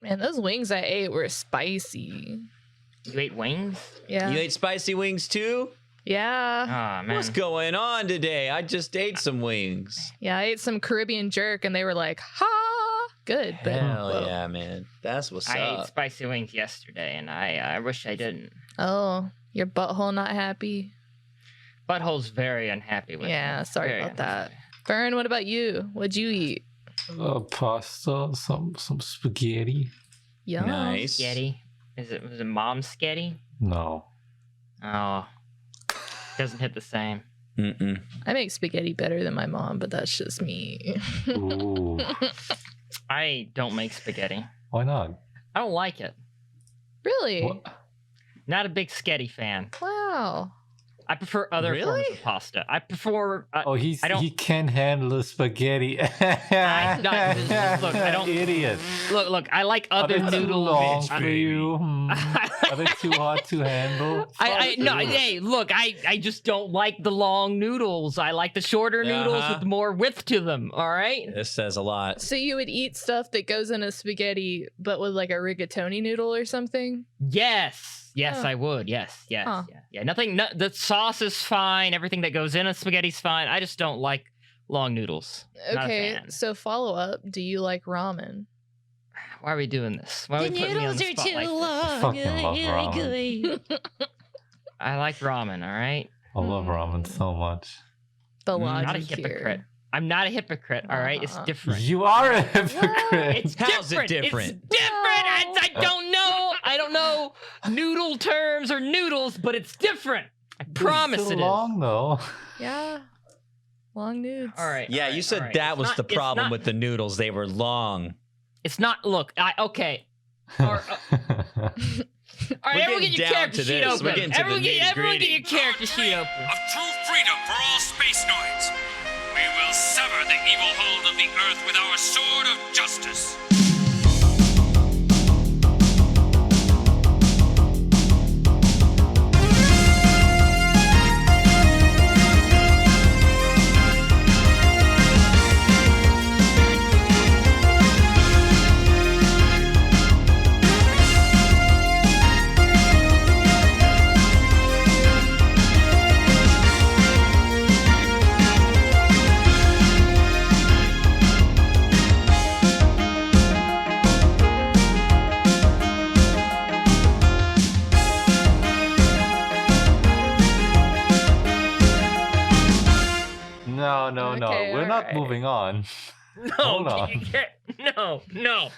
Man, those wings I ate were spicy. You ate wings? Yeah. You ate spicy wings too? Yeah. Oh, man. What's going on today? I just ate some wings. Yeah, I ate some Caribbean jerk and they were like, ha! Good, but Hell whoa. yeah, man. That's what's I ate up. spicy wings yesterday, and I wish I didn't. Oh, your butthole not happy? Butthole's very unhappy with me. Yeah, sorry Very about that. unhappy. Farin, what about you? What'd you eat? Pasta, some spaghetti. Yum. Nice. Sketty? Was it mom's sketty? No. Oh. Doesn't hit the same. Mm-mm. I make spaghetti better than my mom, but that's just me. Ooh. I don't make spaghetti. Why not? I don't like it. Really? What? Not a big sketty fan. Wow. I prefer other forms Really? of pasta. I prefer. Oh, he don't- can't handle the spaghetti. Look, I don't- Idiot. Look. I like Are other they too noodles. long bitch, for you? Are they too hard to handle? No. Hey, look. I just don't like the long noodles. I like the shorter noodles Uh-huh. with more width to them. All right. This says a lot. So you would eat stuff that goes in a spaghetti, but with like a rigatoni noodle or something? Yes, Huh. I would. Yes, Huh. yeah. Nothing. The sauce is fine. Everything that goes in a spaghetti's fine. I just don't like long noodles. Not a Okay, fan. so follow up. Do you like ramen? Why are we doing this? Why are we putting me on the spot like this? Fucking love ramen. I like ramen. All right. I love ramen so much. The Mm, I'm logic not a hypocrite. here. I'm not a hypocrite. All right. It's Uh-huh. different. You are a hypocrite. It's How's it different. different? It's different. I don't know. I don't know noodle terms or noodles, but it's different. I promise It's it too is. long though. Yeah. Long nudes. All right. Yeah, all right, you said all right. that It's was not- the it's problem not- with the noodles. They were long. It's not. Look. Okay. All right. All right, We're everyone getting get your down character to sheet this. We're open. getting to the Everyone get nitty-gritty. your character sheet open. Of true freedom for all space noids. We will sever the evil hold of the Earth with our sword of justice. No. Okay, We're not alright. moving on. No, Hold on. you can't. No.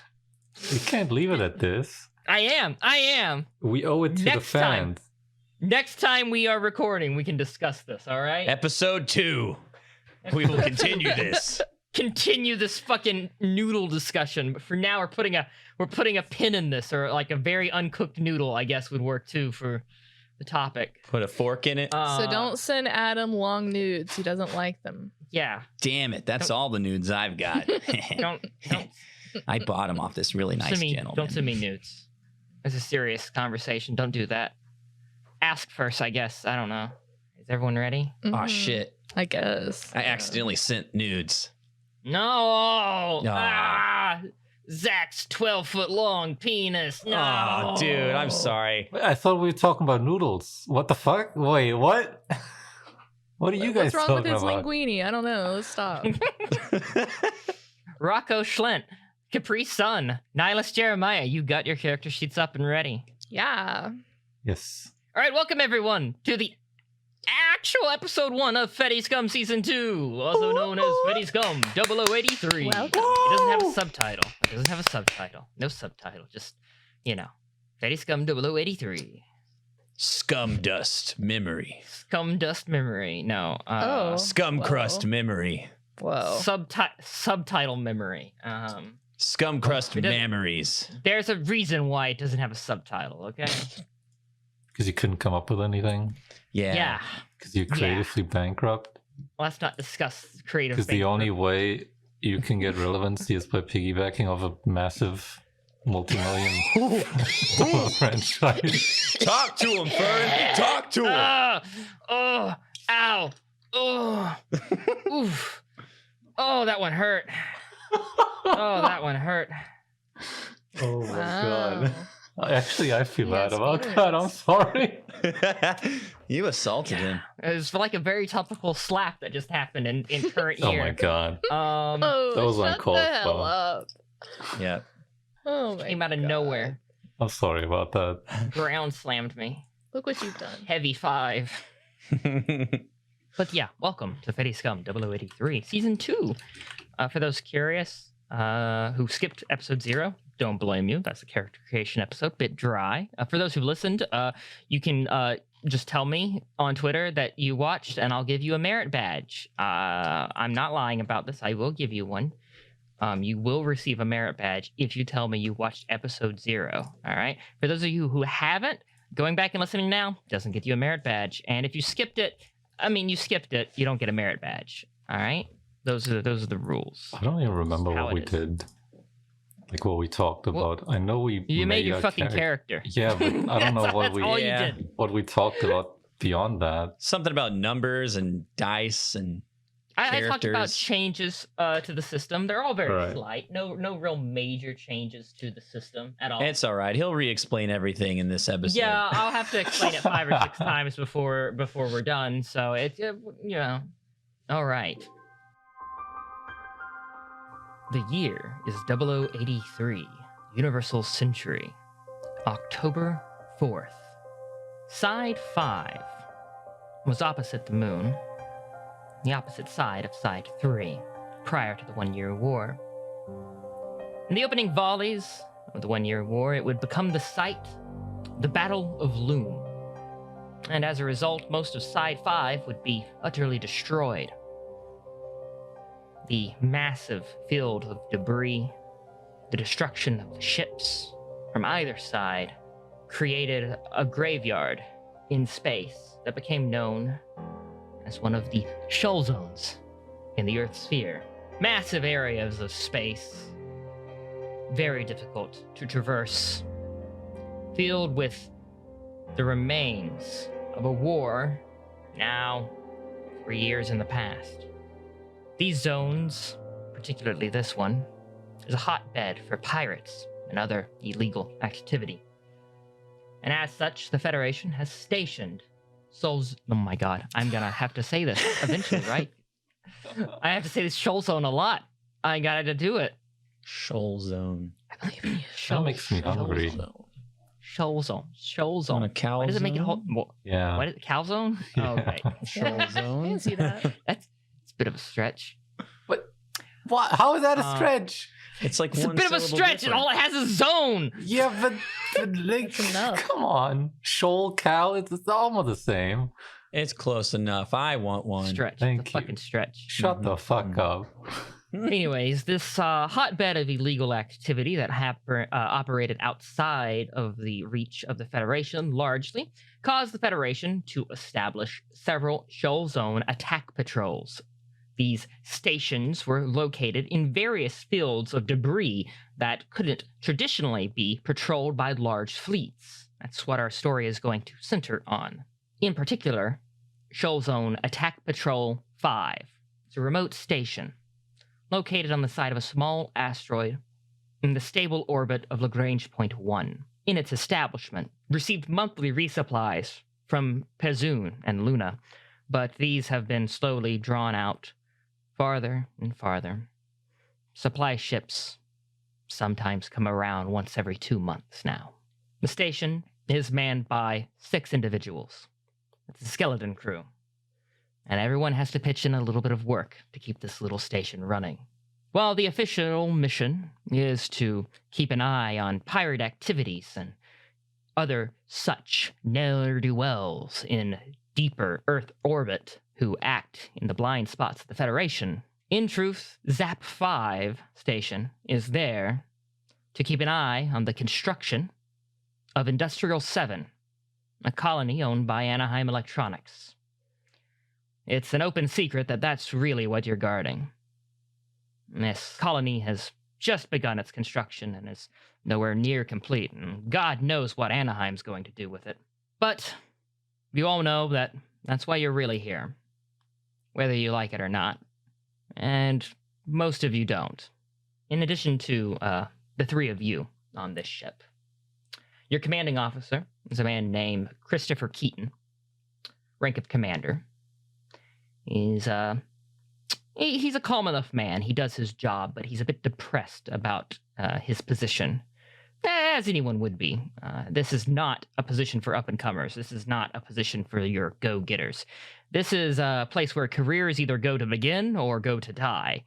We can't leave it at this. I am. We owe it to the Next time. fans. Next time we are recording, we can discuss this. All right. Episode 2. We will continue this. Continue this fucking noodle discussion. But for now, we're putting a pin in this, or like a very uncooked noodle, I guess would work too for the topic. Put a fork in it. So don't send Adam long nudes. He doesn't like them. Yeah. Damn it. That's all the nudes I've got. Don't I bought them off this really nice send me. gentleman. Don't send me nudes. It's a serious conversation. Don't do that. Ask first, I guess. I don't know. Is everyone ready? Oh, Mhm. shit. I guess. I accidentally sent nudes. No. Aw. Zach's 12-foot long penis. No. Oh, dude, I'm sorry. Wait, I thought we were talking about noodles. What the fuck? Wait, what? What are you guys What's wrong with talking his about? linguine? I don't know. Let's stop. Rocco Schlent, Capri Sun, Nihilus Jeremiah, you got your character sheets up and ready. Yeah. Yes. All right, welcome everyone to the actual episode 1 of Feddie Scum Season 2, also known as Feddie Scum 0083. Welcome. It doesn't have a subtitle. No subtitle. Just, Feddie Scum 0083. Scum dust memory. Scum Dust Memory. No. Oh. Scum Whoa. crust memory. Whoa. Subtitle memory. Scum crust It doesn't- memories. There's a reason why it doesn't have a subtitle, okay? Because you couldn't come up with anything? Yeah. Yeah. Because you're creatively bankrupt? Let's not discuss creative. Because the only way you can get relevancy is by piggybacking off a massive multi-million franchise. Talk to him, Fern. Talk to him. Oh, ow, oh, oof. Oh, that one hurt. Oh, that one hurt. Oh my Actually, I feel bad Yes, about feelings. that. I'm sorry. You assaulted him. It was like a very topical slap that just happened in current Oh year. my god. Oh, That was shut uncalled the hell for. up. Yeah. Oh my Came out of God. nowhere. I'm sorry about that. Ground slammed me. Look what you've done. Heavy 5. But yeah, welcome to Feddie Scum 0083, Season 2. For those curious who skipped episode 0, don't blame you. That's a character creation episode, bit dry. For those who've listened, you can just tell me on Twitter that you watched, and I'll give you a merit badge. I'm not lying about this. I will give you one. You will receive a merit badge if you tell me you watched episode 0. All right. For those of you who haven't, going back and listening now doesn't get you a merit badge. And if you skipped it, I mean, you skipped it, you don't get a merit badge. All right. Those are the rules. I don't even remember How what it we is. did. Like what we talked about. I know we You made your a fucking character. Yeah, but I don't know That's what all you Yeah. did. we talked about beyond that. Something about numbers and dice and I talked about characters. changes to the system. They're all very Right. slight. No real major changes to the system at all. it's all right. He'll re-explain everything in this episode. Yeah, I'll have to explain it 5 or 6 times before we're done. So it's all right. The year is 0083, Universal Century, October 4th. Side 5 was opposite the moon, the opposite side of Side 3, prior to the 1-Year War. In the opening volleys of the 1-Year War, it would become the site, the Battle of Loom. And as a result, most of Side 5 would be utterly destroyed. The massive field of debris, the destruction of the ships from either side, created a graveyard in space that became known as one of the Shoal Zones in the Earth's sphere. Massive areas of space, very difficult to traverse, filled with the remains of a war now 3 years in the past. These zones, particularly this one, is a hotbed for pirates and other illegal activity. And as such, the Federation has stationed souls. Oh my god, I'm gonna have to say this eventually, right? I have to say this Shoal Zone a lot. I gotta do it. Shoal Zone. I believe in you. That makes me hungry. Shoal Zone. Shoal On Zone. a cow Why does it make it zone? whole? Yeah. What is it? Cow Zone? Yeah. Oh, okay. Shoal I Zone. can see that. That's a bit of a stretch. What? How is that a stretch? It's like It's a one bit of a syllable stretch, and different. all it has is zone. Yeah, but like, That's enough. come on, shoal cow. It's almost the same. It's close enough. I want one. Stretch. Thank It's a you. fucking stretch. Shut the fuck up. Anyways, this hotbed of illegal activity that operated outside of the reach of the Federation largely caused the Federation to establish several Shoal Zone attack patrols. These stations were located in various fields of debris that couldn't traditionally be patrolled by large fleets. That's what our story is going to center on. In particular, Shoal Zone Attack Patrol 5. It's a remote station located on the side of a small asteroid in the stable orbit of Lagrange Point 1. In its establishment, received monthly resupplies from Pezun and Luna, but these have been slowly drawn out farther and farther. Supply ships sometimes come around once every 2 months now. The station is manned by 6 individuals. It's a skeleton crew. And everyone has to pitch in a little bit of work to keep this little station running. Well, the official mission is to keep an eye on pirate activities and other such ne'er-do-wells in deeper Earth orbit who act in the blind spots of the Federation. In truth, Zap 5 station is there to keep an eye on the construction of Industrial 7, a colony owned by Anaheim Electronics. It's an open secret that that's really what you're guarding. This colony has just begun its construction and is nowhere near complete, and God knows what Anaheim's going to do with it. But you all know that that's why you're really here, whether you like it or not. And most of you don't. In addition to the 3 of you on this ship. Your commanding officer is a man named Christopher Keaton, rank of commander. He's a calm enough man. He does his job, but he's a bit depressed about his position, as anyone would be. This is not a position for up-and-comers. This is not a position for your go-getters. This is a place where careers either go to begin or go to die.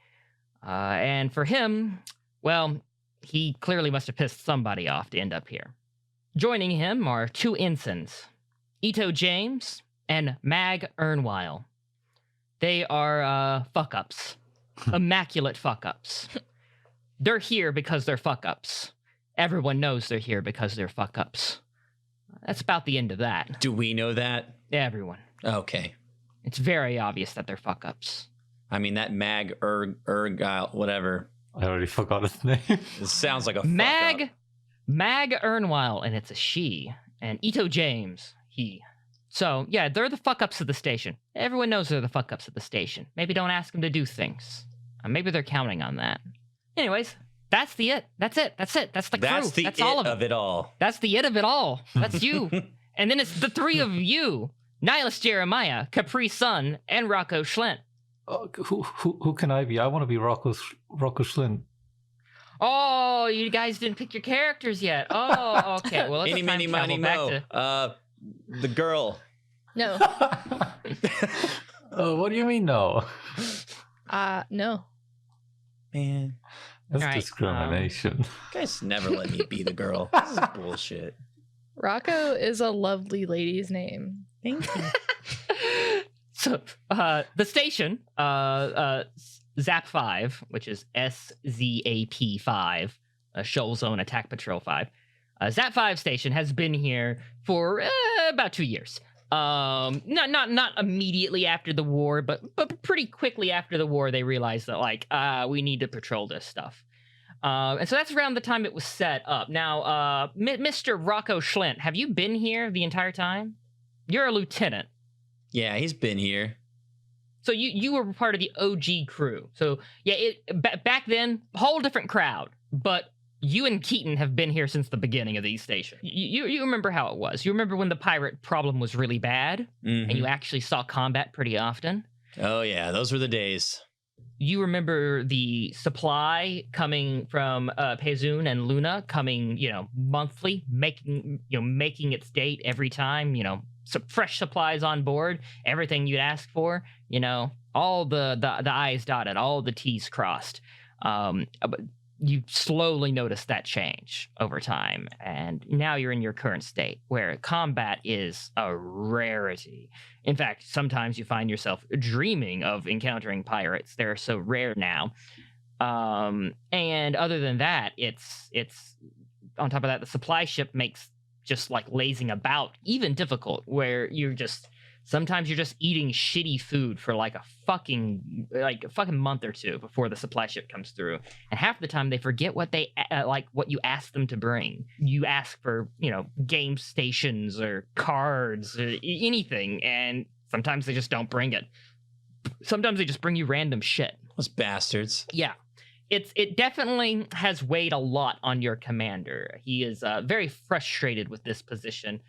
And for him, well, he clearly must have pissed somebody off to end up here. Joining him are two ensigns, Ito James and Mag Ernwile. They are fuck-ups. Immaculate fuck-ups. They're here because they're fuck-ups. Everyone knows they're here because they're fuck-ups. That's about the end of that. Do we know that? Everyone. Okay. It's very obvious that they're fuck-ups. I mean, that Mag Ergile, whatever. I already forgot his name. It sounds like a Mag fuck-up. Ernwile, and it's a she. And Ito James, he. So, yeah, they're the fuck-ups of the station. Everyone knows they're the fuck-ups of the station. Maybe don't ask them to do things. Maybe they're counting on that. Anyways, that's the it. That's it. That's it. That's the crew. That's the That's it all of it all. That's the it of it all. That's you. And then it's the three of you. Nihilus Jeremiah, Capri Sun, and Rocco Schlent. Who can I be? I want to be Rocco Schlint. Oh, you guys didn't pick your characters yet. Oh, okay. Well, let's Any, time mini, travel money, back mo. to... The girl. No. What do you mean no? No. Man, That's All right, discrimination. you guys never let me be the girl. This is bullshit. Rocco is a lovely lady's name. Thank you. So, the station, ZAP 5, which is SZAP 5, Shoal Zone Attack Patrol 5. ZAP 5 station has been here for about 2 years. Not immediately after the war, but pretty quickly after the war, they realized that, like, we need to patrol this stuff. And so that's around the time it was set up. Now, Mr. Rocco Schlent, have you been here the entire time? You're a lieutenant. Yeah, he's been here. So you were part of the OG crew. So yeah, back then, whole different crowd. But you and Keaton have been here since the beginning of these stations. You remember how it was. You remember when the pirate problem was really bad, and you actually saw combat pretty often. Oh yeah, those were the days. You remember the supply coming from Pezun and Luna coming, monthly, making its date every time, fresh supplies on board, everything you'd ask for, all the I's dotted, all the T's crossed. But you slowly notice that change over time, and now you're in your current state where combat is a rarity. In fact, sometimes you find yourself dreaming of encountering pirates. They're so rare now. And other than that, it's on top of that, the supply ship makes just like lazing about even difficult, where sometimes you're just eating shitty food for like a fucking month or two before the supply ship comes through, and half the time they forget what what you asked them to bring. You ask for game stations or cards or anything, and sometimes they just don't bring it. Sometimes they just bring you random shit. Those bastards. Yeah. It definitely has weighed a lot on your commander. He is very frustrated with this position.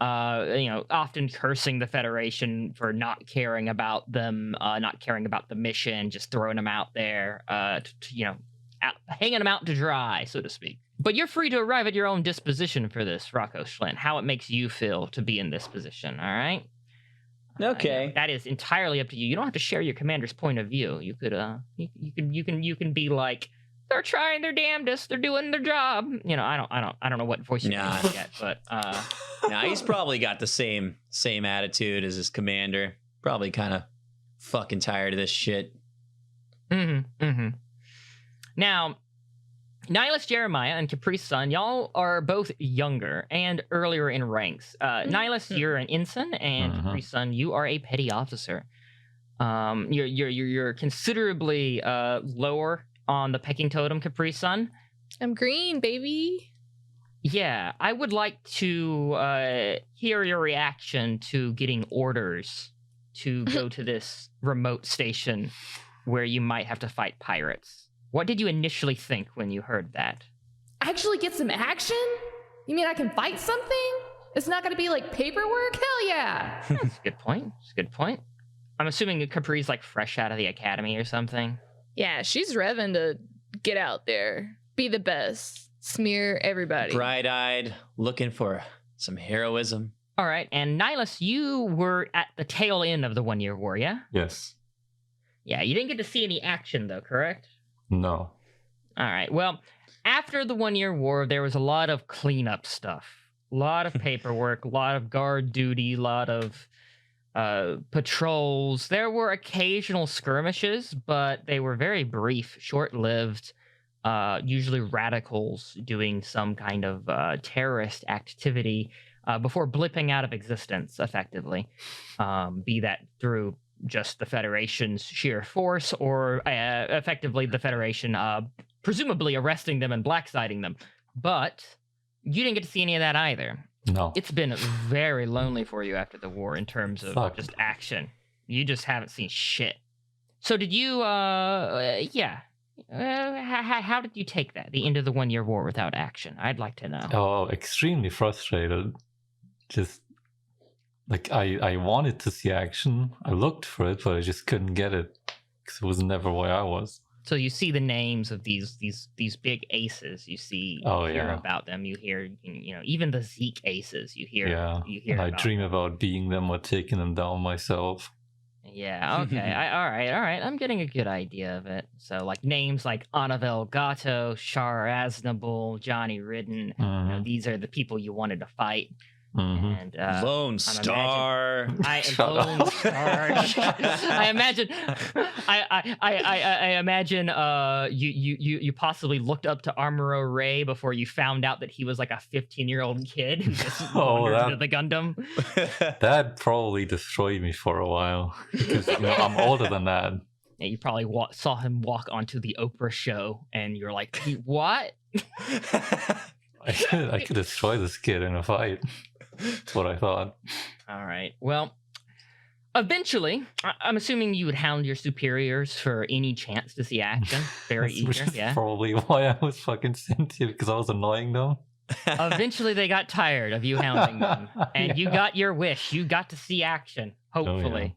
Often cursing the Federation for not caring about them, not caring about the mission, just throwing them out there, hanging them out to dry, so to speak. But you're free to arrive at your own disposition for this, Rocco Schlent, how it makes you feel to be in this position, all right? Okay. That is entirely up to you. You don't have to share your commander's point of view. You could, you can be like, they're trying their damnedest. They're doing their job. I don't know what voice you're going to get, but Nah, he's probably got the same attitude as his commander. Probably kind of fucking tired of this shit. Now, Nihilus Jeremiah and Capri Sun, y'all are both younger and earlier in ranks. Nihilus, you're an ensign, and Capri Sun, you are a petty officer. You're considerably lower on the pecking totem, Capri Sun. I'm green, baby. Yeah, I would like to hear your reaction to getting orders to go to this remote station where you might have to fight pirates. What did you initially think when you heard that? Actually get some action? You mean I can fight something? It's not gonna be like paperwork? Hell yeah! That's a good point. That's a good point. I'm assuming Capri's like fresh out of the academy or something. Yeah, she's revving to get out there, be the best, smear everybody. Bright-eyed, looking for some heroism. All right, and Nihilus, you were at the tail end of the 1 year war, yeah? Yes. Yeah, you didn't get to see any action though, correct? No. All right, well, after the 1 year war, there was a lot of cleanup stuff. A lot of paperwork, a lot of guard duty, a lot of patrols. There were occasional skirmishes, but they were very brief, short-lived, usually radicals doing some kind of terrorist activity before blipping out of existence, effectively, be that through just the Federation's sheer force or effectively the Federation presumably arresting them and blacksiding them. But you didn't get to see any of that either. No. It's been very lonely for you after the war in terms of Fuck. just action. You just haven't seen shit. So did you, how did you take that, the end of the 1 year war without action? I'd like to know. Oh, extremely frustrated. Just like I wanted to see action. I looked for it, but I just couldn't get it because it was never where I was. So you see the names of these big aces. You see, hear about them. You hear, even the Zeke aces. You hear, you hear. And I about dream them. about being them or taking them down myself. Yeah. Okay. All right. I'm getting a good idea of it. So like names like Anavel Gato, Shar Aznable, Johnny Ridden. These are the people you wanted to fight. And Lone Star. Lone Star. I imagine. I imagine. You possibly looked up to Armoro Ray before you found out that he was like a 15-year-old kid who just wandered into the Gundam. That probably destroyed me for a while because I'm older than that. Yeah, you probably saw him walk onto the Oprah show, and you're like, "What?" I could destroy this kid in a fight. That's what I thought. All right. Well, eventually, I'm assuming you would hound your superiors for any chance to see action. Very Which eager, is yeah. probably why I was fucking sent here, because I was annoying them. Eventually, they got tired of you hounding them, and you got your wish. You got to see action, hopefully.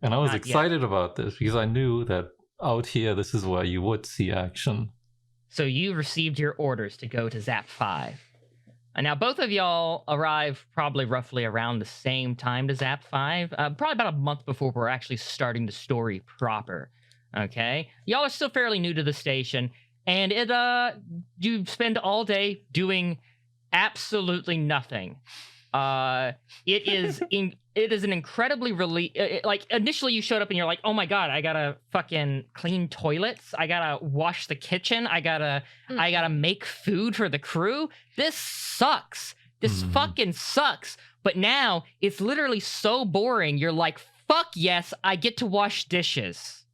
And I was Not excited about this because I knew that out here, this is where you would see action. So you received your orders to go to Zap 5. And now both of y'all arrive probably roughly around the same time to Zap 5, probably about a month before we're actually starting the story proper. Okay? Y'all are still fairly new to the station, and you spend all day doing absolutely nothing. It is an incredibly like initially you showed up and you're like, oh my god, I gotta fucking clean toilets, I gotta wash the kitchen, I gotta make food for the crew. This sucks. This fucking sucks. But now it's literally so boring. You're like, fuck yes, I get to wash dishes.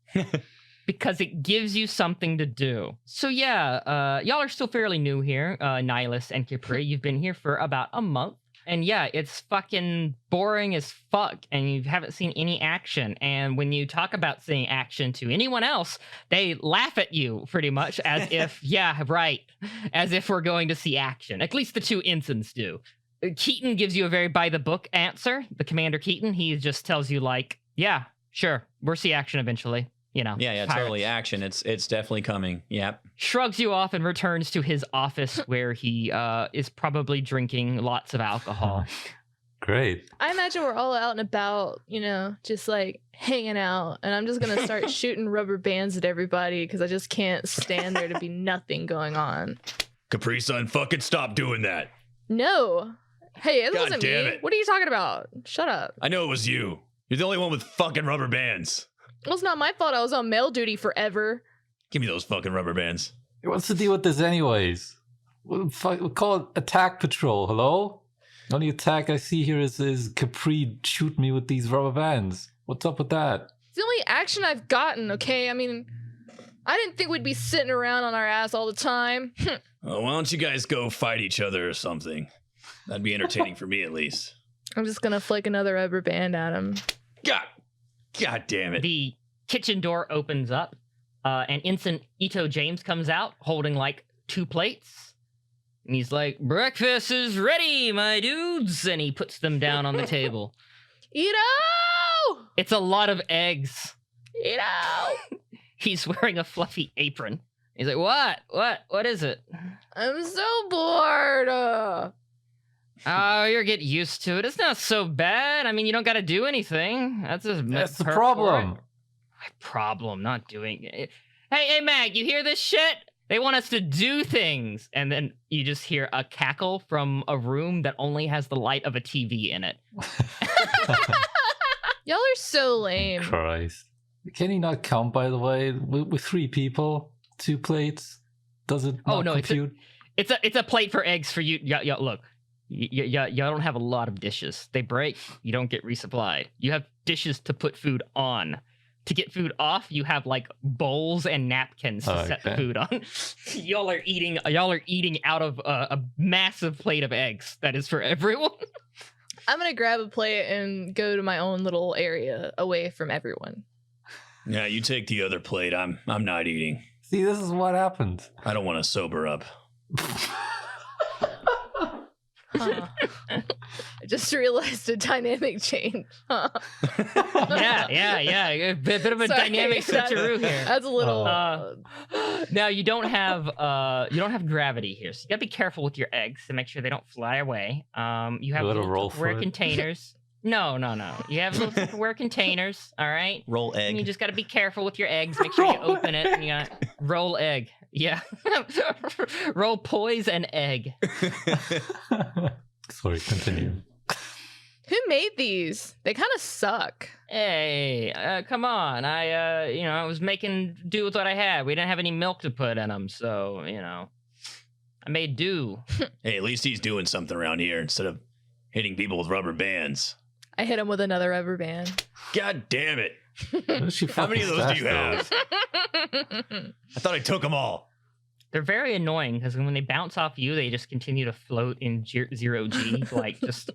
Because it gives you something to do. So yeah, y'all are still fairly new here, Nihilus and Capri. You've been here for about a month. And yeah, it's fucking boring as fuck, and you haven't seen any action. And when you talk about seeing action to anyone else, they laugh at you pretty much as if, yeah, right, as if we're going to see action. At least the two ensigns do. Keaton gives you a very by-the-book answer. The Commander Keaton, he just tells you like, yeah, sure, we'll see action eventually. Yeah, pirates. Totally action. It's definitely coming. Yep. Shrugs you off and returns to his office where he is probably drinking lots of alcohol. Great. I imagine we're all out and about, just like hanging out, and I'm just gonna start shooting rubber bands at everybody because I just can't stand there to be nothing going on. Capri-san, fucking stop doing that. No. Hey, it God wasn't me. damn it. What are you talking about? Shut up. I know it was you. You're the only one with fucking rubber bands. Well, it's not my fault. I was on mail duty forever. Give me those fucking rubber bands. What's the deal with this anyways? We'll call it attack patrol, hello? The only attack I see here is Capri shoot me with these rubber bands. What's up with that? It's the only action I've gotten, okay? I mean, I didn't think we'd be sitting around on our ass all the time. Well, why don't you guys go fight each other or something? That'd be entertaining for me at least. I'm just gonna flick another rubber band at him. God damn it. The kitchen door opens up, and Ensign Ito James comes out holding like 2 plates. And he's like, breakfast is ready, my dudes. And he puts them down on the table. Ito! It's a lot of eggs. Ito! He's wearing a fluffy apron. He's like, what is it? I'm so bored. Oh, you're getting used to it. It's not so bad. I mean, you don't got to do anything. That's the problem. My problem, not doing it. Hey, Mag, you hear this shit? They want us to do things. And then you just hear a cackle from a room that only has the light of a TV in it. Y'all are so lame. Christ. Can he not count, by the way? With 3 people, 2 plates? Does it not compute? It's a plate for eggs for you. Yeah, look. Y'all don't have a lot of dishes. They break, you don't get resupplied. You have dishes to put food on. To get food off, you have like bowls and napkins to set the food on. Y'all are eating out of a massive plate of eggs that is for everyone. I'm gonna grab a plate and go to my own little area away from everyone. Yeah, you take the other plate. I'm not eating. See, this is what happens. I don't want to sober up. Huh. I just realized a dynamic change. Huh. Yeah. A bit of a dynamic switcheroo here. That's a little. Now you don't have gravity here, so you gotta be careful with your eggs to make sure they don't fly away. You have little Tupperware containers. No. You have little Tupperware containers. All right. Roll egg. And you just gotta be careful with your eggs. Make sure you open it and you got roll egg. Yeah. Roll poise and egg. Sorry, continue. Who made these? They kind of suck. Hey, come on. I was making do with what I had. We didn't have any milk to put in them, so, I made do. Hey, at least he's doing something around here instead of hitting people with rubber bands. I hit him with another rubber band. God damn it. How many of those do you have? I thought I took them all. They're very annoying because when they bounce off you, they just continue to float in 0G. Like, just,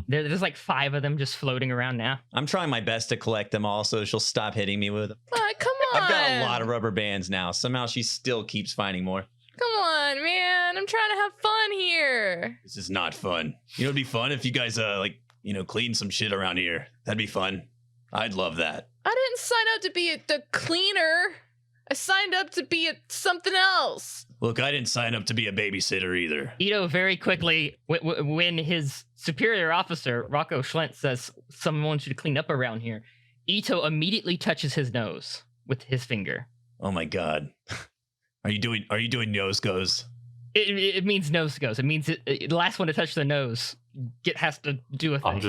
there's like 5 of them just floating around now. I'm trying my best to collect them all so she'll stop hitting me with them. Come on. I've got a lot of rubber bands now. Somehow she still keeps finding more. Come on, man. I'm trying to have fun here. This is not fun. It'd be fun if you guys, clean some shit around here. That'd be fun. I'd love that. I didn't sign up to be the cleaner. I signed up to be something else. Look, I didn't sign up to be a babysitter either. Ito very quickly, when his superior officer, Rocco Schlent, says someone should clean up around here, Ito immediately touches his nose with his finger. Oh my god. Are you doing nose goes? It means nose goes. It means the last one to touch the nose has to do a thing. I'm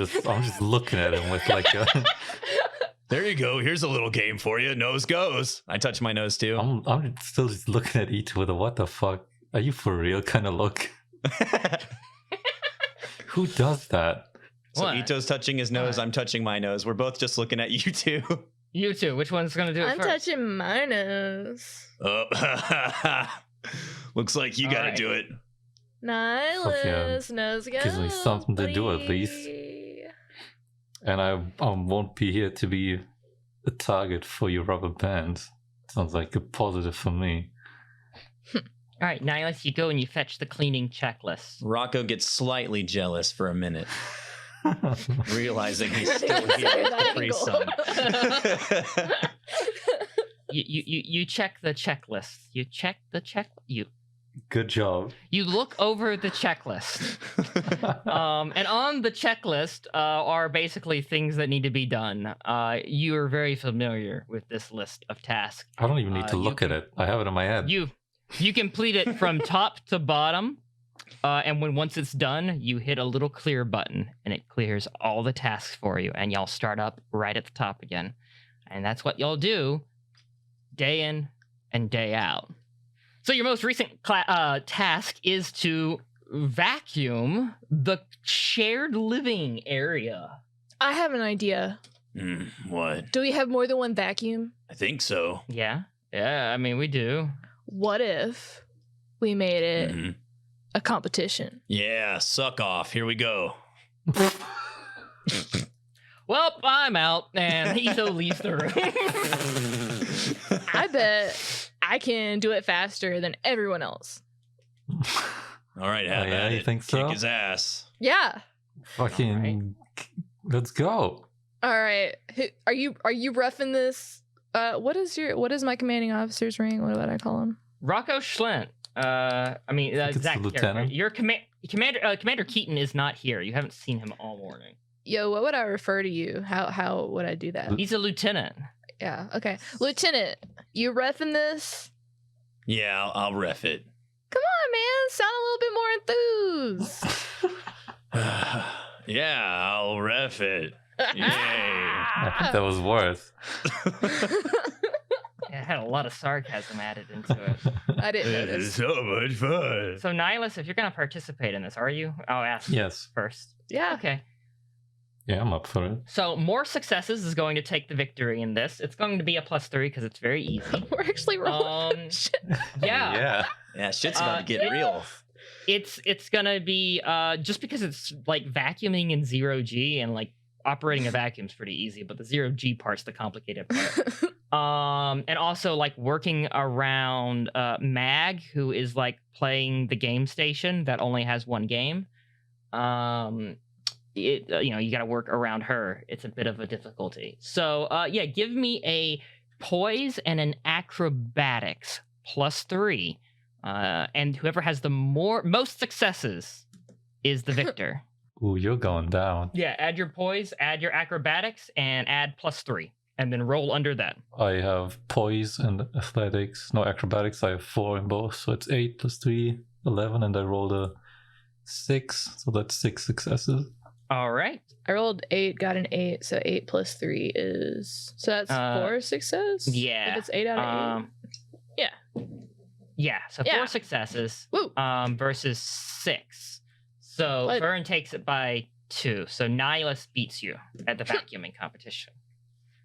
just looking at him with like a... There you go. Here's a little game for you. Nose goes. I touch my nose too. I'm still just looking at Ito with a what the fuck? Are you for real kind of look? Who does that? So What? Ito's touching his nose. What? I'm touching my nose. We're both just looking at you two. You two. Which one's going to do it I'm first? touching my nose. Looks like you All gotta right. do it. Nihilus, nose goes. Gives me something to do at least. buddy. And I won't be here to be a target for your rubber bands. Sounds like a positive for me. All right, Nihilus, you go and you fetch the cleaning checklist. Rocco gets slightly jealous for a minute, realizing he's still Sorry, here with that Capri angle. Sun. You check the checklist. You check the Good job. You look over the checklist. And on the checklist are basically things that need to be done. You are very familiar with this list of tasks. I don't even need to look at it. I have it in my head. You complete it from top to bottom, and once it's done, you hit a little clear button, and it clears all the tasks for you, and y'all start up right at the top again. And that's what y'all do day in and day out. So your most recent task is to vacuum the shared living area. I have an idea. What? Do we have more than one vacuum? I think so. Yeah, I mean, we do. What if we made it Mhm. a competition? Yeah, suck off. Here we go. Well, I'm out, and Ito leaves the room. I bet I can do it faster than everyone else. All right, have yeah, at you it. think so? Kick his ass. Yeah. Fucking, let's go. All right. Are you roughing this? What is my commanding officer's rank? What would I call him? Rocco Schlent. think it's Zach the character. lieutenant. Your Commander Keaton is not here. You haven't seen him all morning. Yo, what would I refer to you? How would I do that? He's a lieutenant. Yeah. Okay. Lieutenant, you reffing this? Yeah, I'll ref it. Come on, man. Sound a little bit more enthused. Yeah, I'll ref it. Yay. I think that was worth. It had a lot of sarcasm added into it. I didn't It notice. is so much fun. So, Nihilus, if you're going to participate in this, are you? I'll ask Yes. first. Yeah. Okay. Yeah, I'm up for it. So, more successes is going to take the victory in this. It's going to be a +3 because it's very easy. We're actually rolling. Shit. Yeah. Yeah, shit's about to get real. It's gonna be just because it's like vacuuming in 0G and like operating a vacuum's pretty easy, but the 0G part's the complicated part. And also like working around Mag, who is like playing the game station that only has one game. You got to work around her. It's a bit of a difficulty. So yeah, give me a poise and an acrobatics +3. And whoever has the most successes is the victor. Ooh, you're going down. Yeah, add your poise, add your acrobatics, and add +3. And then roll under that. I have poise and athletics. No, acrobatics. I have 4 in both. So it's 8 + 3, 11. And I rolled a 6. So that's 6 successes. All right. I rolled 8, got an 8, so 8 + 3 is that's 4 success. Yeah. If it's 8 out of 8. Yeah, so Yeah. 4 successes Woo. versus 6. So What? Farin takes it by 2. So Nihilus beats you at the vacuuming competition.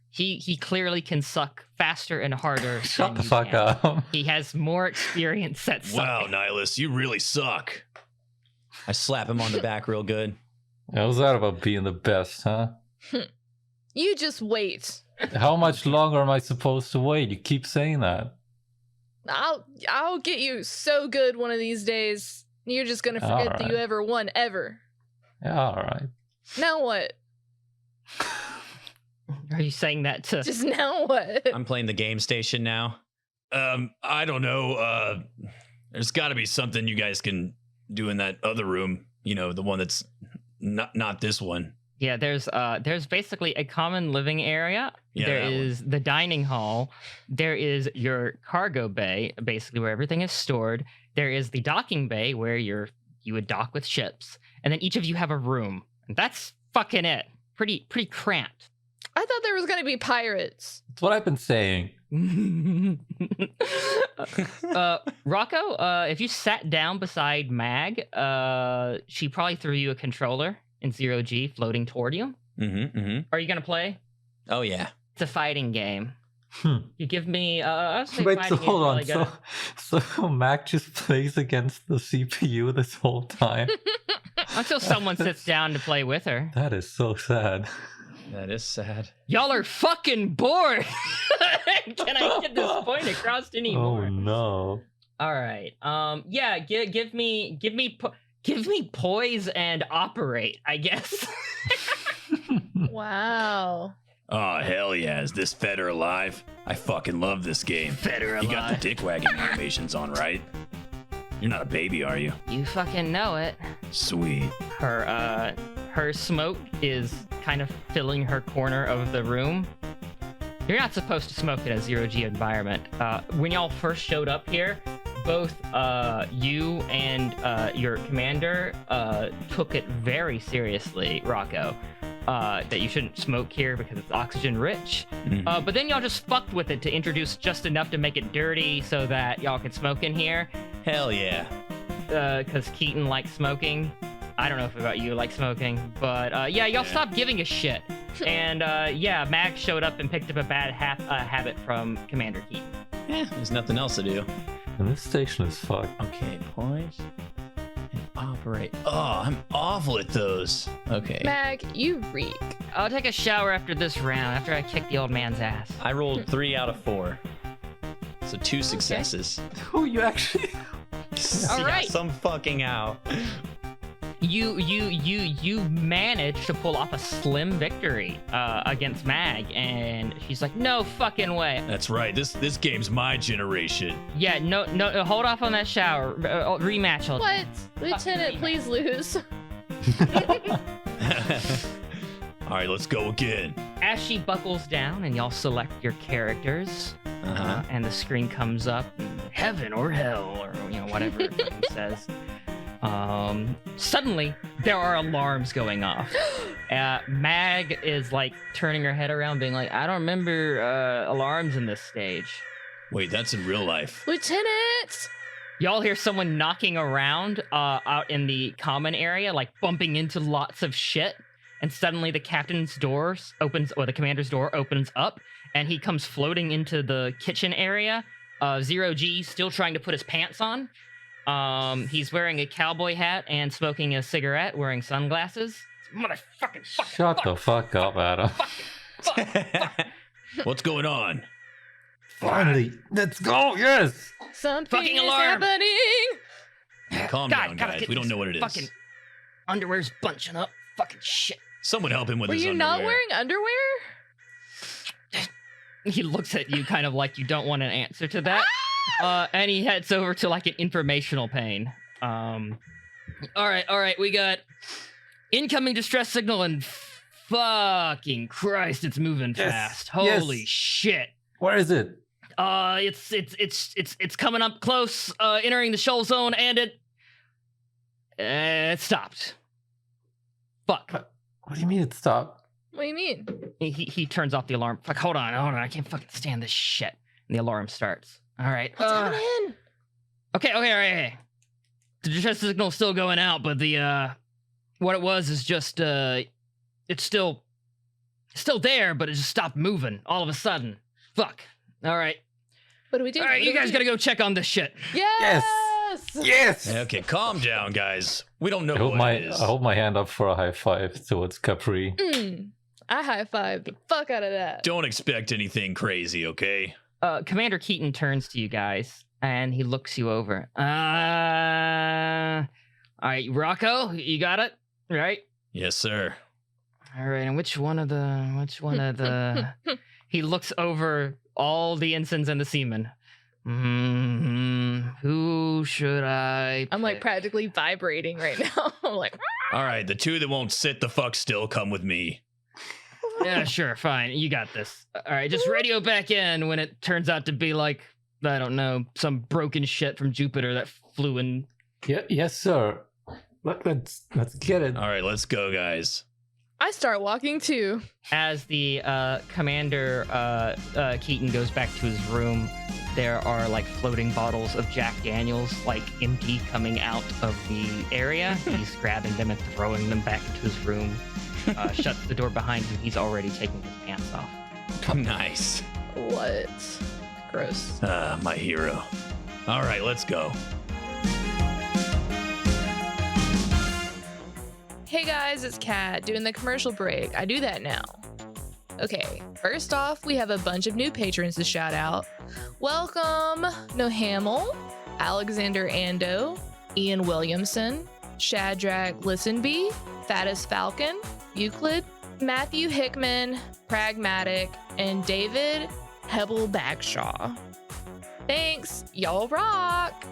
He clearly can suck faster and harder. Shut than the you fuck can. up. He has more experience at Wow, sucking. Nihilus, you really suck. I slap him on the back real good. How's that about being the best, huh? You just wait. How much longer am I supposed to wait? You keep saying that. I'll get you so good one of these days. You're just gonna forget that you Alright. ever won ever. Yeah, all right. Now what? Are you saying that to... Just now what? I'm playing the game station now. I don't know. There's got to be something you guys can do in that other room. You know, the one that's not this one. Yeah, there's basically a common living area. Yeah, There that one. is the dining hall. There is your cargo bay, basically where everything is stored. There is the docking bay where you would dock with ships, and then each of you have a room. And that's fucking it. Pretty cramped. I thought there was gonna be pirates. That's what I've been saying. Rocco, if you sat down beside Mag, she probably threw you a controller in 0G floating toward you. Are you gonna play? Oh yeah. It's a fighting game. Hmm. You give me. I'll say Wait, fighting so hold on. game's probably So Mac just plays against the CPU this whole time? until someone sits down to play with her. That is so sad. That is sad. Y'all are fucking bored. Can I get this point across anymore? Oh no. All right. Yeah. Give me poise and operate, I guess. Wow. Oh, hell yeah. Is this Fedder alive? I fucking love this game. Better You got the dick wagging animations on, right? You're not a baby, are you? You fucking know it. Sweet. Her smoke is kind of filling her corner of the room. You're not supposed to smoke in a 0G environment. When y'all first showed up here, both you and your commander took it very seriously, Rocco, that you shouldn't smoke here because it's oxygen rich. But then y'all just fucked with it to introduce just enough to make it dirty so that y'all could smoke in here. Hell yeah. Because Keaton likes smoking. I don't know if about you like smoking, but yeah, y'all stopped giving a shit. And yeah, Max showed up and picked up a bad habit from Commander Keaton. Yeah, there's nothing else to do. And this station is fucked. Okay, poise and operate. Oh, I'm awful at those. Okay. Mag, you reek. I'll take a shower after this round, after I kick the old man's ass. I rolled 3 out of 4. So 2 successes. Who you actually? All right. Some fucking how. You manage to pull off a slim victory against Mag, and she's like, no fucking way. That's right. This game's my generation. Yeah, no, hold off on that shower. Rematch. What? Lieutenant, please lose. All right, let's go again. As she buckles down and y'all select your characters, and the screen comes up, heaven or hell, or whatever it fucking says. Suddenly there are alarms going off. Mag is like turning her head around, being like, I don't remember alarms in this stage. Wait, that's in real life. Lieutenant! Y'all hear someone knocking around out in the common area, like bumping into lots of shit. And suddenly the captain's doors opens, or the commander's door opens up, and he comes floating into the kitchen area. Zero G still trying to put his pants on. He's wearing a cowboy hat and smoking a cigarette, wearing sunglasses. Motherfucking fuck. Shut the fuck up, Adam. What's going on? Finally, let's go. Yes. Something Fucking is alarm. happening. Calm down, guys. We don't know what it is. Fucking underwear's bunching up. Fucking shit. Someone help him with Were his you underwear. not wearing underwear? He looks at you kind of like you don't want an answer to that. And he heads over to like an informational pane. All right, we got incoming distress signal, and fucking Christ, it's moving fast. Holy shit. Where is it? It's coming up close, entering the Shoal Zone, and it stopped. Fuck. What do you mean it stopped? What do you mean? He turns off the alarm. Fuck, hold on, I can't fucking stand this shit. And the alarm starts. All right. What's happening? Okay, all right. The distress signal's still going out, but the what it was is just it's still there, but it just stopped moving all of a sudden. Fuck. All right. What do we do? All right, What you do we guys do? gotta go check on this shit. Yes! Yes. Okay, calm down, guys. We don't know I hold what it is. I hold my hand up for a high five towards Capri. I high-fived the fuck out of that. Don't expect anything crazy, okay? Commander Keaton turns to you guys and he looks you over. All right, Rocco, you got it, right? Yes, sir. All right, and which one of the? He looks over all the ensigns and the seamen. Who should I? I'm like pick? practically vibrating right now. I'm like, All right, the two that won't sit the fuck still come with me. Yeah, sure, fine. You got this. All right, just radio back in when it turns out to be like, I don't know, some broken shit from Jupiter that flew in. Yeah, yes, sir. Let's get it. All right, let's go, guys. I start walking too. As the Commander Keaton goes back to his room, there are like floating bottles of Jack Daniels, like empty, coming out of the area. He's grabbing them and throwing them back into his room. Shuts the door behind him. He's already taking his pants off. Nice. What? Gross. My hero. All right, let's go. Hey guys, it's Kat doing the commercial break. I do that now. Okay, first off, we have a bunch of new patrons to shout out. Welcome, No Hamill, Alexander Ando, Ian Williamson, Shadrach Listenby, Faddis Falcon, Euclid, Matthew Hickman, Pragmatic, and David Hebel Bagshaw. Thanks, y'all rock!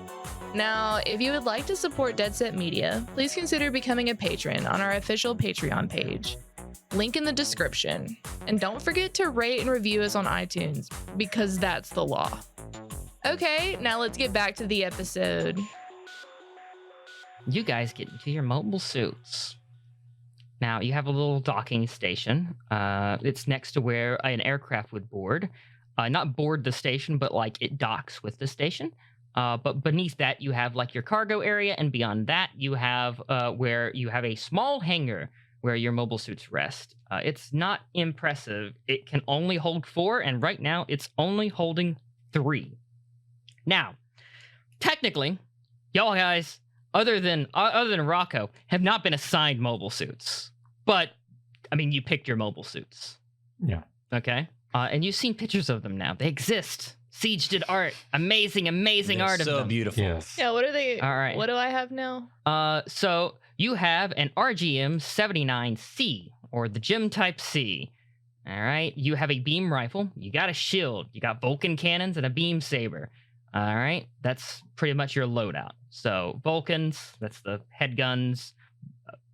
Now, if you would like to support Dead Set Media, please consider becoming a patron on our official Patreon page. Link in the description. And don't forget to rate and review us on iTunes, because that's the law. Okay, now let's get back to the episode. You guys get into your mobile suits. Now, you have a little docking station. It's next to where an aircraft would board. Not board the station, but like it docks with the station. But beneath that, you have like your cargo area, and beyond that, you have where you have a small hangar where your mobile suits rest. It's not impressive. It can only hold 4, and right now, it's only holding 3. Now, technically, y'all guys, other than Rocco, have not been assigned mobile suits. But, I mean, you picked your mobile suits. Yeah. Okay? And you've seen pictures of them now. They exist. Siege did art. Amazing They're art of so them. beautiful. Yes. Yeah, what are they? All right. What do I have now? So you have an RGM-79C, or the Gym Type C. All right. You have a beam rifle. You got a shield. You got Vulcan cannons and a beam saber. All right. That's pretty much your loadout. So Vulcans, that's the head guns.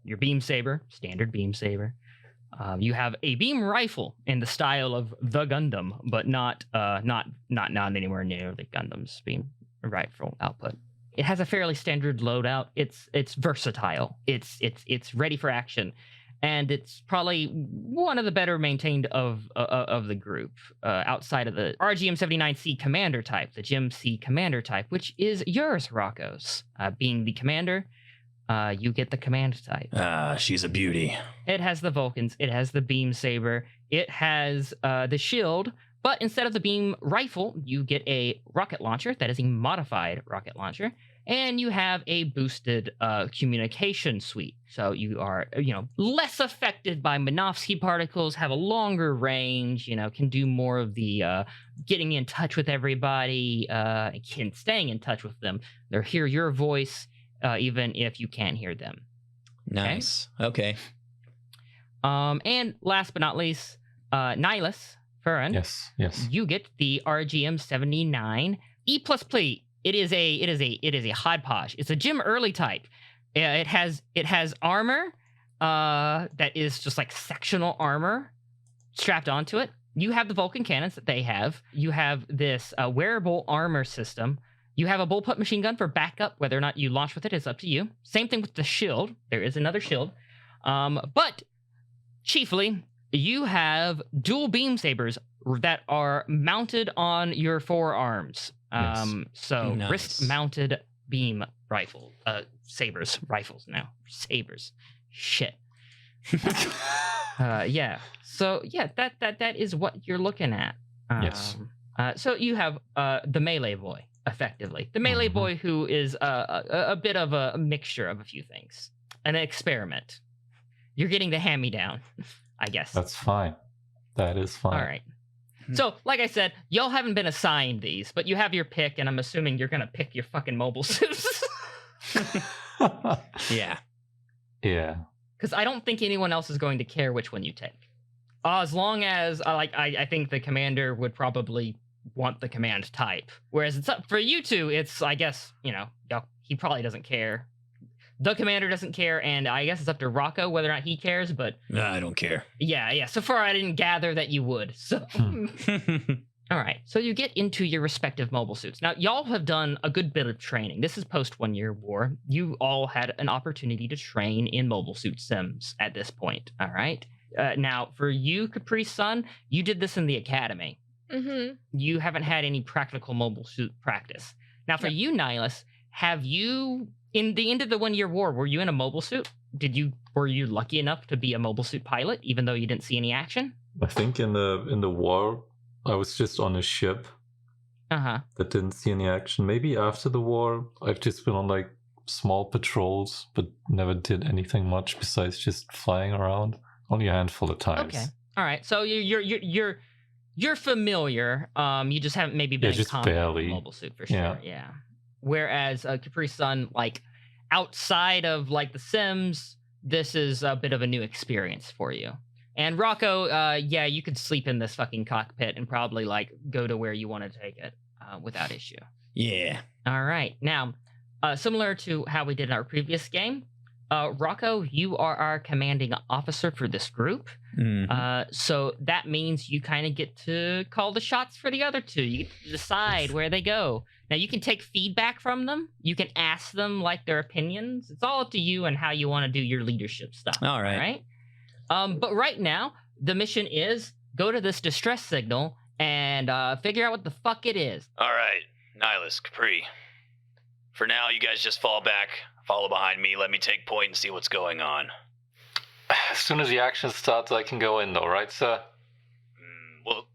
Your beam saber, standard beam saber. You have a beam rifle in the style of the Gundam, but not anywhere near the Gundam's beam rifle output. It has a fairly standard loadout. It's versatile. It's ready for action, and it's probably one of the better maintained of the group outside of the RGM-79C commander type, the Gym C commander type, which is yours, Rocco's. Being the commander, you get the command type. She's a beauty. It has the Vulcans. It has the beam saber. It has the shield. But instead of the beam rifle, you get a rocket launcher that is a modified rocket launcher, and you have a boosted communication suite. So you are, less affected by Minovsky particles, have a longer range, can do more of the getting in touch with everybody, and staying in touch with them. They'll hear your voice, even if you can't hear them. Nice. Okay. And last but not least, Nihilus, Farin. Yes. You get the RGM-79 E++. It is a hodgepodge. It's a Gym early type. It has armor that is just like sectional armor strapped onto it. You have the Vulcan cannons that they have. You have this wearable armor system. You have a bullpup machine gun for backup. Whether or not you launch with it is up to you. Same thing with the shield. There is another shield. But chiefly, you have dual beam sabers that are mounted on your forearms. So Nice. wrist-mounted beam rifle, rifles now. Sabers. Shit. Yeah. So yeah, that is what you're looking at. Yes. So you have the melee boy, effectively. The melee boy who is a bit of a mixture of a few things. An experiment. You're getting the hand-me-down, I guess. That's fine. That is fine. All right. So, like I said, y'all haven't been assigned these, but you have your pick, and I'm assuming you're going to pick your fucking mobile suits. Yeah. Yeah. Because I don't think anyone else is going to care which one you take. As long as, I think the commander would probably want the command type. Whereas it's up for you two, it's, I guess, he probably doesn't care. The commander doesn't care, and I guess it's up to Rocco whether or not he cares, but... No, I don't care. Yeah. So far, I didn't gather that you would, so... All right, so you get into your respective mobile suits. Now, y'all have done a good bit of training. This is post 1 year war. You all had an opportunity to train in mobile suit sims at this point, all right? Now, for you, Capri Sun, you did this in the academy. Mm-hmm. You haven't had any practical mobile suit practice. Now, for you, Nihilus, have you... In the end of the 1 year war, were you in a mobile suit? Were you lucky enough to be a mobile suit pilot, even though you didn't see any action? I think in the war, I was just on a ship that didn't see any action. Maybe after the war, I've just been on like small patrols, but never did anything much besides just flying around. Only a handful of times. Okay. All right. So you're familiar. You just haven't maybe been in just combat barely. in a mobile suit for sure. Yeah. Whereas Capri Sun, like outside of like the Sims, this is a bit of a new experience for you. And Rocco, you could sleep in this fucking cockpit and probably like go to where you want to take it without issue. Yeah. All right. Now, similar to how we did in our previous game, Rocco, you are our commanding officer for this group. Mhm. So that means you kind of get to call the shots for the other two. You get to decide where they go. Now, you can take feedback from them. You can ask them like their opinions. It's all up to you and how you want to do your leadership stuff. All right. But right now, the mission is go to this distress signal and figure out what the fuck it is. All right, Nihilus, Capri. For now, you guys just fall back, follow behind me, let me take point and see what's going on. As soon as the action starts, I can go in though, right, sir?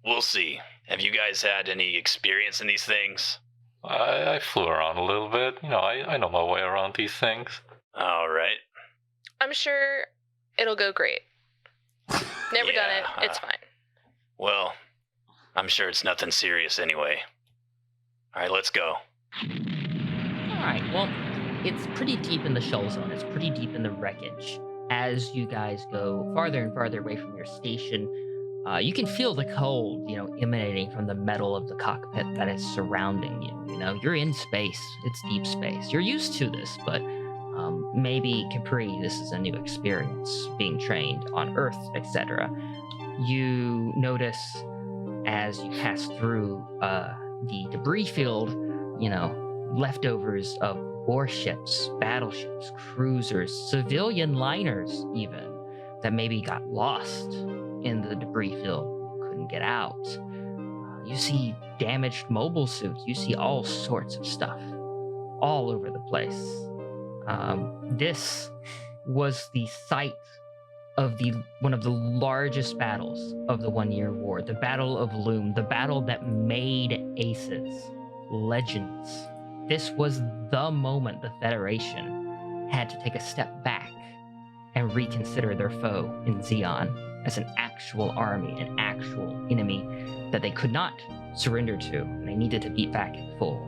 We'll see. Have you guys had any experience in these things? I flew around a little bit. I know my way around these things. All right. I'm sure it'll go great. Never done it. It's fine. Well, I'm sure it's nothing serious anyway. All right, let's go. All right, well, it's pretty deep in the Shoal Zone. It's pretty deep in the wreckage. As you guys go farther and farther away from your station, you can feel the cold, emanating from the metal of the cockpit that is surrounding you. You're in space. It's deep space. You're used to this, but maybe Capri, this is a new experience, being trained on Earth, etc. You notice as you pass through the debris field, leftovers of warships, battleships, cruisers, civilian liners even, that maybe got lost in the debris field, couldn't get out. You see damaged mobile suits. You see all sorts of stuff all over the place. This was the site of one of the largest battles of the 1 Year War, the Battle of Loom, the battle that made aces, legends. This was the moment the Federation had to take a step back and reconsider their foe in Zeon as an actual army, an actual enemy that they could not surrender to, and they needed to beat back in full.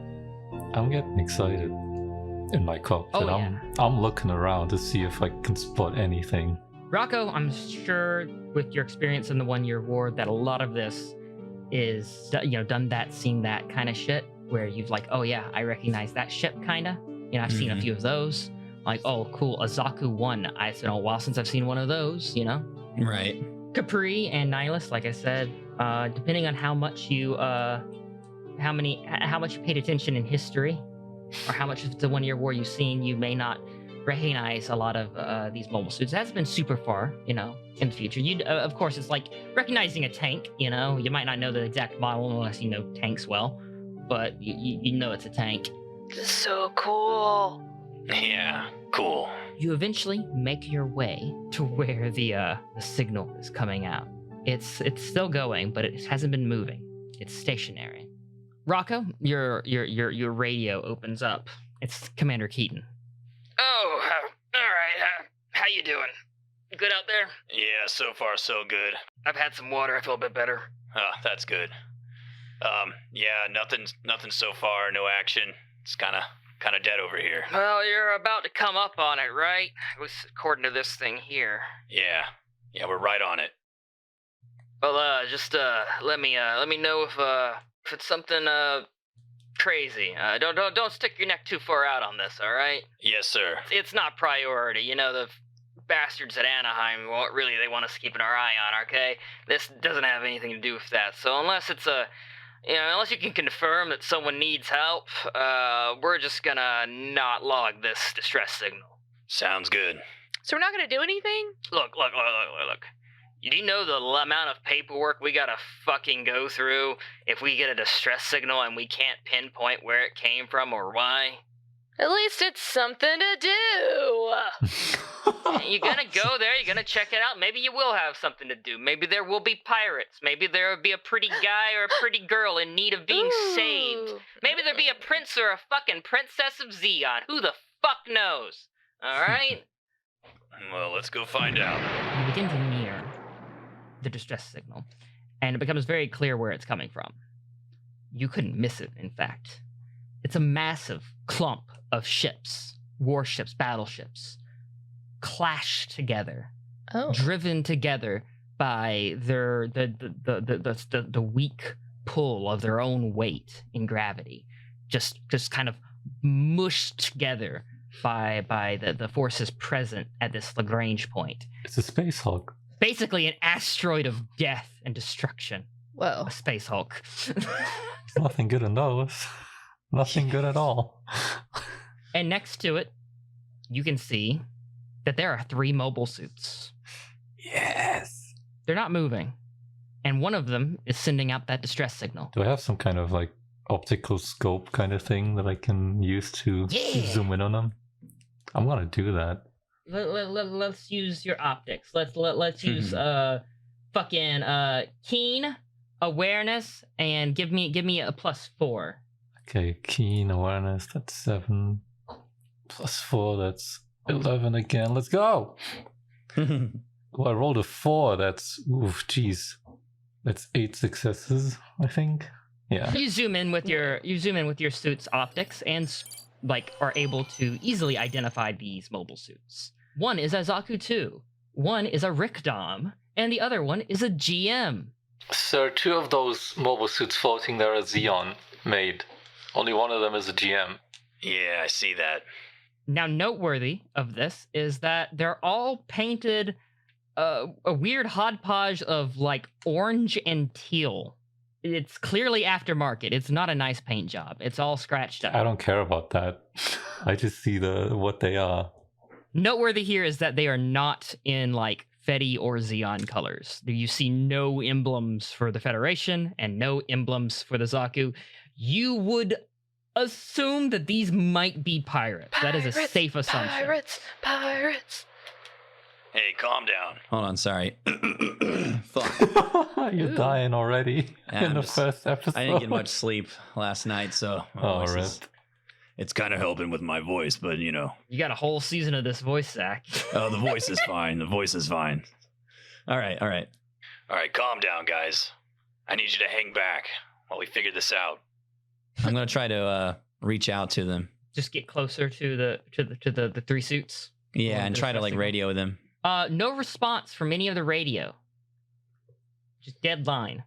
I'm getting excited in my cockpit. Oh, yeah. I'm looking around to see if I can spot anything. Rocco, I'm sure with your experience in the 1 Year War that a lot of this is, done that, seen that kind of shit, where you've like, oh yeah, I recognize that ship kind of. I've seen a few of those. Like, oh, cool, a Zaku 1. It's been a while since I've seen one of those, Right. Capri and Nihilus, like I said, depending on how much you paid attention in history, or how much of the 1 Year War you've seen, you may not recognize a lot of these mobile suits. It hasn't been super far, in the future. Of course, it's like recognizing a tank. You might not know the exact model unless you know tanks well, but you know it's a tank. So cool. Yeah, cool. You eventually make your way to where the signal is coming out. It's still going, but it hasn't been moving. It's stationary. Rocco, your radio opens up. It's Commander Keaton. Oh, all right. How you doing? Good out there? Yeah, so far so good. I've had some water. I feel a bit better. Oh, that's good. Yeah, nothing so far. No action. It's kind of dead over here. Well, you're about to come up on it, right? At least according to this thing here. Yeah, we're right on it. Well, just let me know if it's something crazy. Don't stick your neck too far out on this, all right? Yes, sir. It's not priority. The bastards at Anaheim they want us keeping our eye on, okay? This doesn't have anything to do with that. So unless it's unless you can confirm that someone needs help, we're just gonna not log this distress signal. Sounds good. So we're not gonna do anything? Look. Do you know the amount of paperwork we gotta fucking go through if we get a distress signal and we can't pinpoint where it came from or why? At least it's something to do. You're gonna go there, you're gonna check it out. Maybe you will have something to do. Maybe there will be pirates. Maybe there will be a pretty guy or a pretty girl in need of being saved. Maybe there'll be a prince or a fucking princess of Zeon. Who the fuck knows? Alright? Well, let's go find out. You begin to near the distress signal, and it becomes very clear where it's coming from. You couldn't miss it, in fact. It's a massive clump of ships, warships, battleships, clashed together, driven together by the weak pull of their own weight in gravity, just kind of mushed together by the forces present at this Lagrange point. It's a Space Hulk. Basically an asteroid of death and destruction. Whoa. A Space Hulk. Nothing good in those. Nothing good at all. And next to it, you can see that there are 3 mobile suits. Yes. They're not moving. And one of them is sending out that distress signal. Do I have some kind of like optical scope kind of thing that I can use to zoom in on them? I'm gonna do that. Let's use your optics. Let's use fucking keen awareness and give me a +4. Okay, keen awareness, that's 7. +4, that's 11 again. Let's go! Well, I rolled a 4, that's, oof, jeez. That's 8 successes, I think. Yeah. You zoom in with your suit's optics and are able to easily identify these mobile suits. One is a Zaku 2, one is a Rickdom, and the other one is a GM. Sir, 2 of those mobile suits floating there are Zeon made. Only one of them is a GM. Yeah, I see that. Now, noteworthy of this is that they're all painted a weird hodgepodge of orange and teal. It's clearly aftermarket. It's not a nice paint job. It's all scratched up. I don't care about that. I just see what they are. Noteworthy here is that they are not in Feddie or Zeon colors. You see no emblems for the Federation and no emblems for the Zaku. You would assume that these might be pirates. That is a safe assumption. Pirates. Hey, calm down. Hold on, sorry. Fuck. You're dying already in the first episode. I didn't get much sleep last night, so it's kind of helping with my voice, but You got a whole season of this voice act. Oh, the voice is fine. The voice is fine. All right. All right, calm down, guys. I need you to hang back while we figure this out. I'm gonna try to reach out to them. Just get closer to the 3 suits. Yeah, and try to radio them. No response from any of the radio. Just dead line.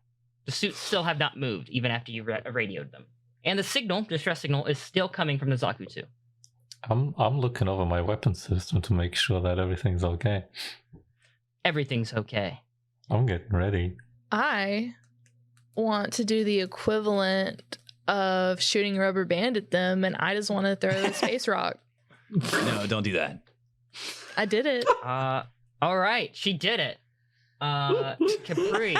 The suits still have not moved, even after you radioed them. And the distress signal, is still coming from the Zaku 2. I'm looking over my weapon system to make sure that everything's okay. Everything's okay. I'm getting ready. I want to do the equivalent of shooting rubber band at them, and I just want to throw a space rock. No, don't do that. I did it. All right, she did it. Capri.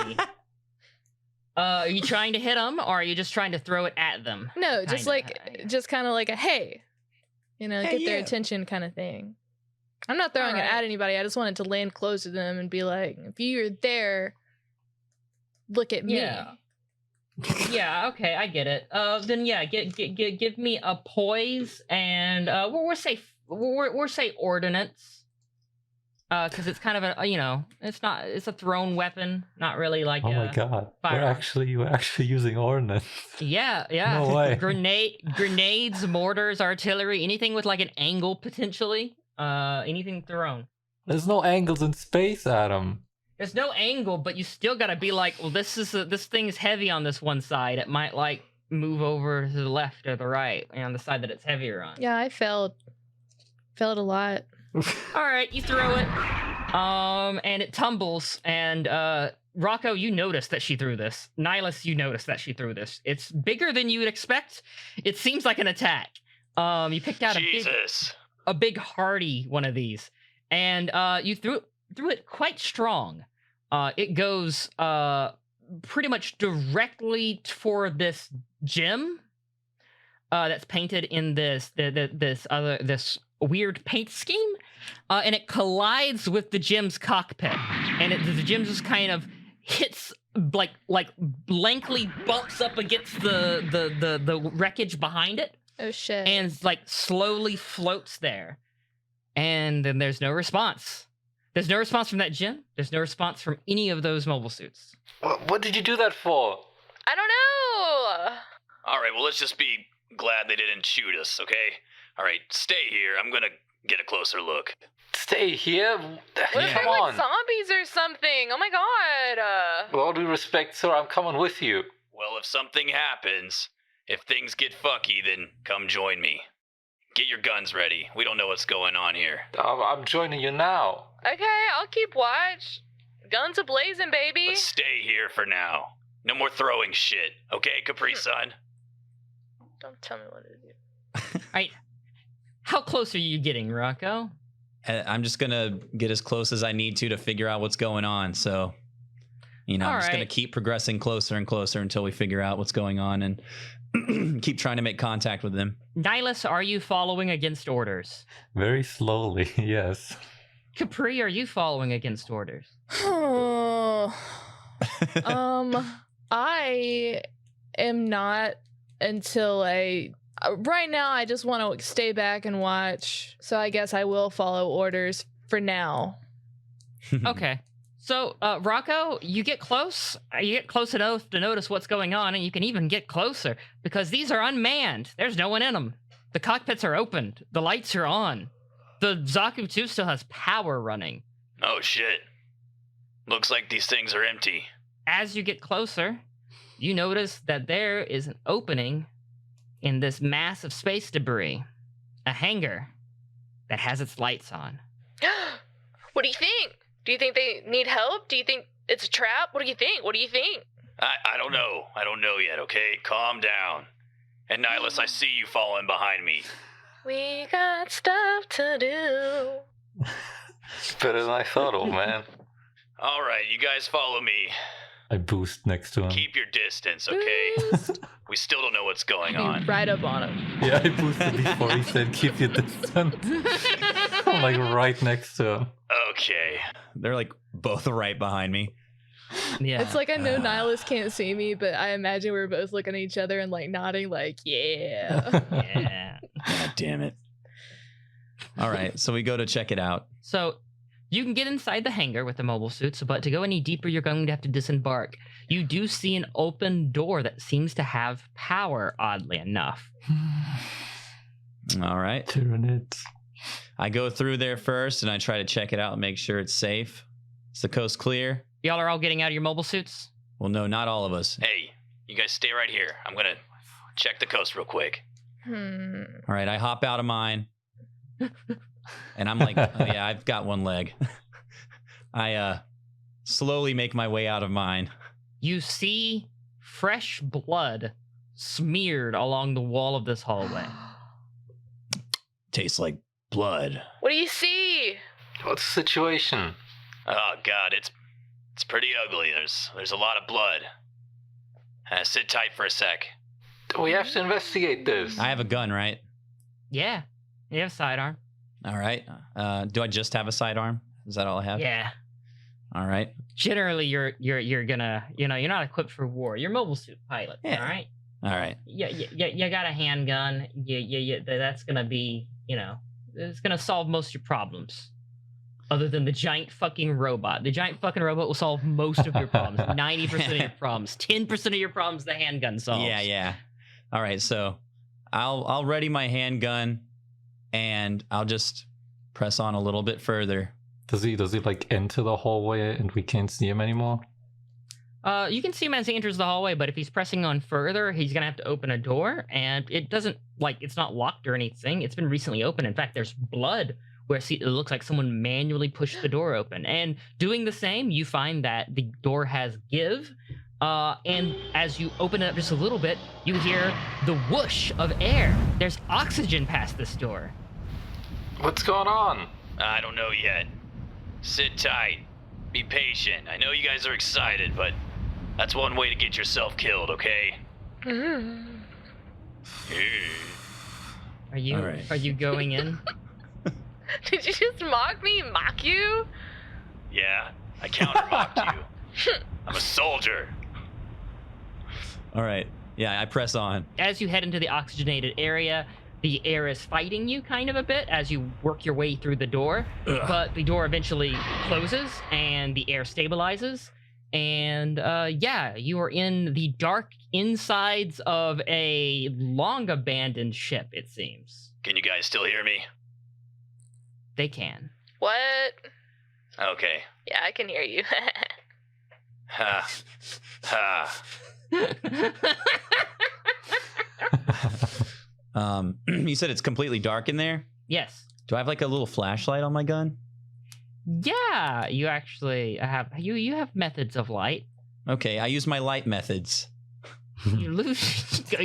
Are you trying to hit them, or are you just trying to throw it at them? No, just kind of like a hey, get their attention kind of thing. I'm not throwing it at anybody. I just wanted to land close to them and be like, if you're there, look at me. Yeah, okay, I get it. Then yeah, give me a poise and we'll say ordnance. Because it's kind of it's a thrown weapon, not really oh my god, we're actually using ordnance. Yeah. No way. Grenades, mortars, artillery, anything with an angle potentially. Anything thrown. There's no angles in space, Adam. There's no angle, but you still gotta be well, this thing is heavy on this one side. It might move over to the left or the right on the side that it's heavier on. Yeah, I failed a lot. All right, you throw it, and it tumbles. And Rocco, you notice that she threw this. Nihilus, you notice that she threw this. It's bigger than you would expect. It seems like an attack. You picked out a big hardy one of these, and you threw it quite strong. It goes pretty much directly for this gem that's painted in this weird paint scheme, and it collides with the gem's cockpit, and the gem just kind of hits blankly bumps up against the wreckage behind it. Oh shit! And slowly floats there, and then there's no response. There's no response from that gem. There's no response from any of those mobile suits. What did you do that for? I don't know. All right, well, let's just be glad they didn't shoot us, okay? All right, stay here. I'm gonna get a closer look. Stay here? What if they're zombies or something? Oh my god. With all due respect, sir, I'm coming with you. Well, if something happens, if things get fucky, then come join me. Get your guns ready. We don't know what's going on here. I'm joining you now. Okay, I'll keep watch. Guns a-blazing, baby. But stay here for now. No more throwing shit, okay, Capri-san? Don't tell me what to do. Alright, how close are you getting, Rocco? I'm just gonna get as close as I need to figure out what's going on, so... I'm just gonna keep progressing closer and closer until we figure out what's going on and keep trying to make contact with them. Nihilus, are you following against orders? Very slowly, yes. Capri, are you following against orders? I am not until right now I just want to stay back and watch. So I guess I will follow orders for now. Okay. So, Rocco, you get close. You get close enough to notice what's going on, and you can even get closer because these are unmanned. There's no one in them. The cockpits are opened. The lights are on. The Zaku 2 still has power running. Oh shit. Looks like these things are empty. As you get closer, you notice that there is an opening in this mass of space debris. A hangar that has its lights on. What do you think? Do you think they need help? Do you think it's a trap? What do you think? What do you think? I don't know. I don't know yet, okay? Calm down. And Nihilus, I see you following behind me. We got stuff to do. Better than I thought, old man. All right, you guys follow me. I boost next to him. Keep your distance, okay? We still don't know what's going on. Right up on him. Yeah, I boosted before he said keep your distance. I'm like right next to him. Okay. They're like both right behind me. Yeah. It's like I know Nihilus can't see me, but I imagine we're both looking at each other and like nodding like, yeah. Yeah. God damn it. All right, so we go to check it out. So you can get inside the hangar with the mobile suits, but to go any deeper, you're going to have to disembark. You do see an open door that seems to have power, oddly enough. All right. Tyranids. I go through there first and I try to check it out and make sure it's safe. Is the coast clear? Y'all are all getting out of your mobile suits? Well, no, not all of us. Hey, you guys stay right here. I'm gonna check the coast real quick. All right, I hop out of mine. And I'm like, oh yeah, I've got one leg. I slowly make my way out of mine. You see fresh blood smeared along the wall of this hallway. Tastes like blood. What do you see? What's the situation? Oh god, it's pretty ugly. There's a lot of blood. Sit tight for a sec. We have to investigate this. I have a gun, right? Yeah, you have a sidearm. All right. Do I just have a sidearm? Is that all I have? Yeah. All right. Generally, you're gonna, you're not equipped for war. You're mobile suit pilot. Yeah. All right. All right. You got a handgun. That's gonna be, it's gonna solve most of your problems. Other than the giant fucking robot. The giant fucking robot will solve most of your problems. 90% of your problems. 10% of your problems the handgun solves. Yeah. All right, so I'll ready my handgun and I'll just press on a little bit further. Does he like enter the hallway and we can't see him anymore? You can see him as he enters the hallway, but if he's pressing on further, he's gonna have to open a door, and it doesn't, it's not locked or anything. It's been recently opened. In fact, there's blood where it looks like someone manually pushed the door open. And doing the same, you find that the door has give, and as you open it up just a little bit, you hear the whoosh of air. There's oxygen past this door. What's going on? I don't know yet. Sit tight. Be patient. I know you guys are excited, but that's one way to get yourself killed, okay? Are you going in? Did you just mock me? Mock you? Yeah, I counter-mocked you. I'm a soldier. All right. Yeah, I press on. As you head into the oxygenated area, the air is fighting you kind of a bit as you work your way through the door. Ugh. But the door eventually closes and the air stabilizes. And you are in the dark insides of a long abandoned ship, it seems. Can you guys still hear me? They can. What? Okay. Yeah, I can hear you. Ha. Ha. You said it's completely dark in there? Yes. Do I have like a little flashlight on my gun? Yeah, you actually have you have methods of light. Okay, I use my light methods. You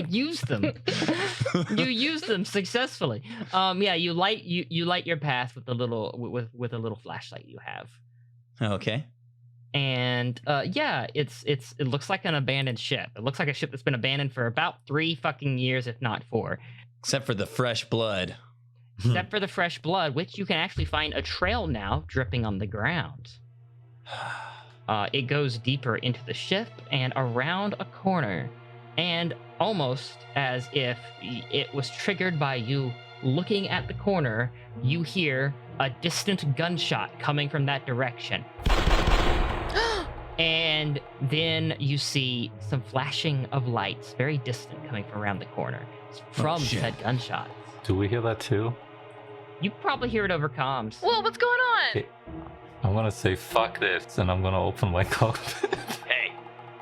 use them. You use them successfully. You light your path with a little flashlight you have. Okay. And it looks like an abandoned ship. It looks like a ship that's been abandoned for about 3 fucking years, if not 4. Except for the fresh blood. Except for the fresh blood, which you can actually find a trail now dripping on the ground. It goes deeper into the ship and around a corner. And almost as if it was triggered by you looking at the corner, you hear a distant gunshot coming from that direction. And then you see some flashing of lights, very distant, coming from around the corner. It's from said gunshots. Do we hear that too? You probably hear it over comms. Whoa, what's going on? Okay. I'm gonna say fuck this, and I'm gonna open my cockpit. Hey,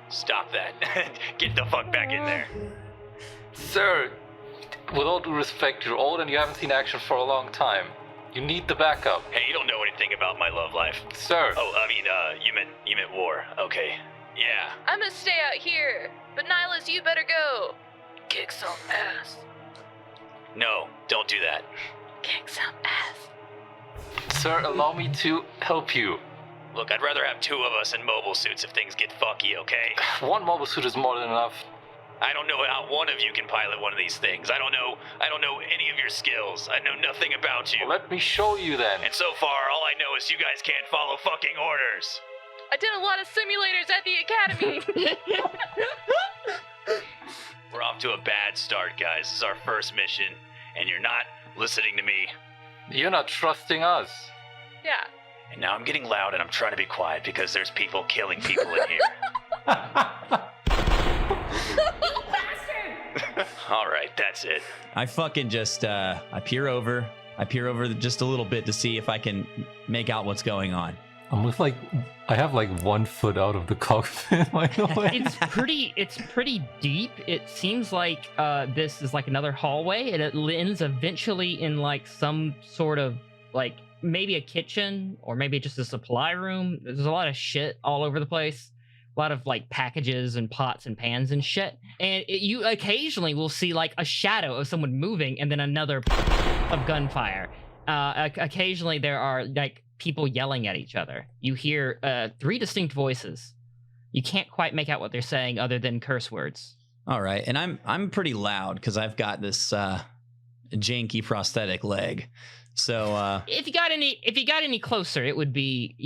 stop that. Get the fuck back in there. Sir, with all due respect, you're old and you haven't seen action for a long time. You need the backup. Hey, you don't know anything about my love life. Sir. Oh, I mean, you meant war. Okay. Yeah. I'm gonna stay out here, but Nihilus, you better go. Kick some ass. No, don't do that. Kick some ass. Sir, allow me to help you. Look, I'd rather have 2 of us in mobile suits if things get fucky, okay? One mobile suit is more than enough. I don't know how one of you can pilot one of these things. I don't know any of your skills. I know nothing about you. Let me show you then. And so far, all I know is you guys can't follow fucking orders. I did a lot of simulators at the academy. We're off to a bad start, guys. This is our first mission, and you're not listening to me. You're not trusting us. Yeah. And now I'm getting loud and I'm trying to be quiet because there's people killing people in here. All right, that's it. I fucking just, I peer over just a little bit to see if I can make out what's going on. I'm with I have 1 foot out of the cockpit, by the way. It's pretty deep. It seems like this is another hallway, and it ends eventually in some sort of maybe a kitchen or maybe just a supply room. There's a lot of shit all over the place. A lot of packages and pots and pans and shit. And you occasionally will see a shadow of someone moving and then another of gunfire. Occasionally there are people yelling at each other. You hear 3 distinct voices. You can't quite make out what they're saying other than curse words. All right, and I'm pretty loud because I've got this janky prosthetic leg. So if you got any closer, it would be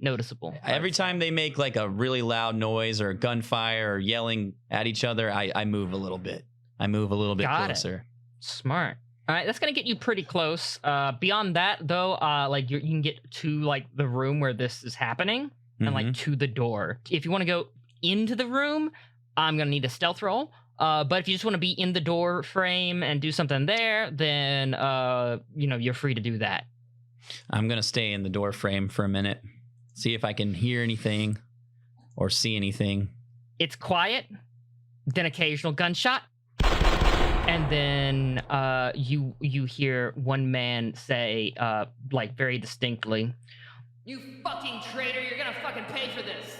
noticeable. Every time they make a really loud noise or gunfire or yelling at each other, I move a little bit. I move a little bit closer. Smart. All right, that's gonna get you pretty close. Beyond that, though, you can get to the room where this is happening and to the door. If you want to go into the room, I'm gonna need a stealth roll. But if you just want to be in the door frame and do something there, then you're free to do that. I'm gonna stay in the door frame for a minute, see if I can hear anything or see anything. It's quiet, then occasional gunshot, and then you hear one man say very distinctly, "You fucking traitor! You're gonna fucking pay for this."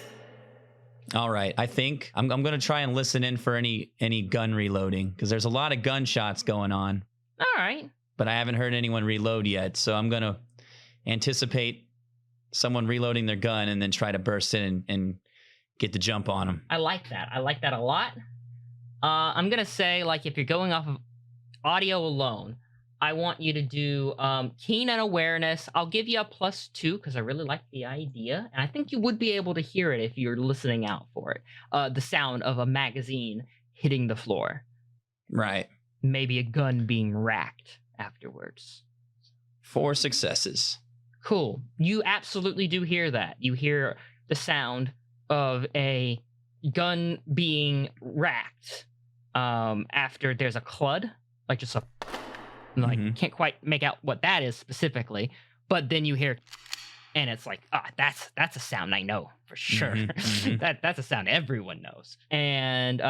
All right, I think I'm going to try and listen in for any gun reloading because there's a lot of gunshots going on. All right. But I haven't heard anyone reload yet, so I'm going to anticipate someone reloading their gun and then try to burst in and get the jump on them. I like that. I like that a lot. I'm going to say, if you're going off of audio alone, I want you to do keen and awareness. I'll give you a +2 because I really like the idea. And I think you would be able to hear it if you're listening out for it. The sound of a magazine hitting the floor. Right. Maybe a gun being racked afterwards. 4 successes. Cool. You absolutely do hear that. You hear the sound of a gun being racked after there's a clud, just a... can't quite make out what that is specifically, but then you hear, and it's that's a sound I know for sure. That's a sound everyone knows. And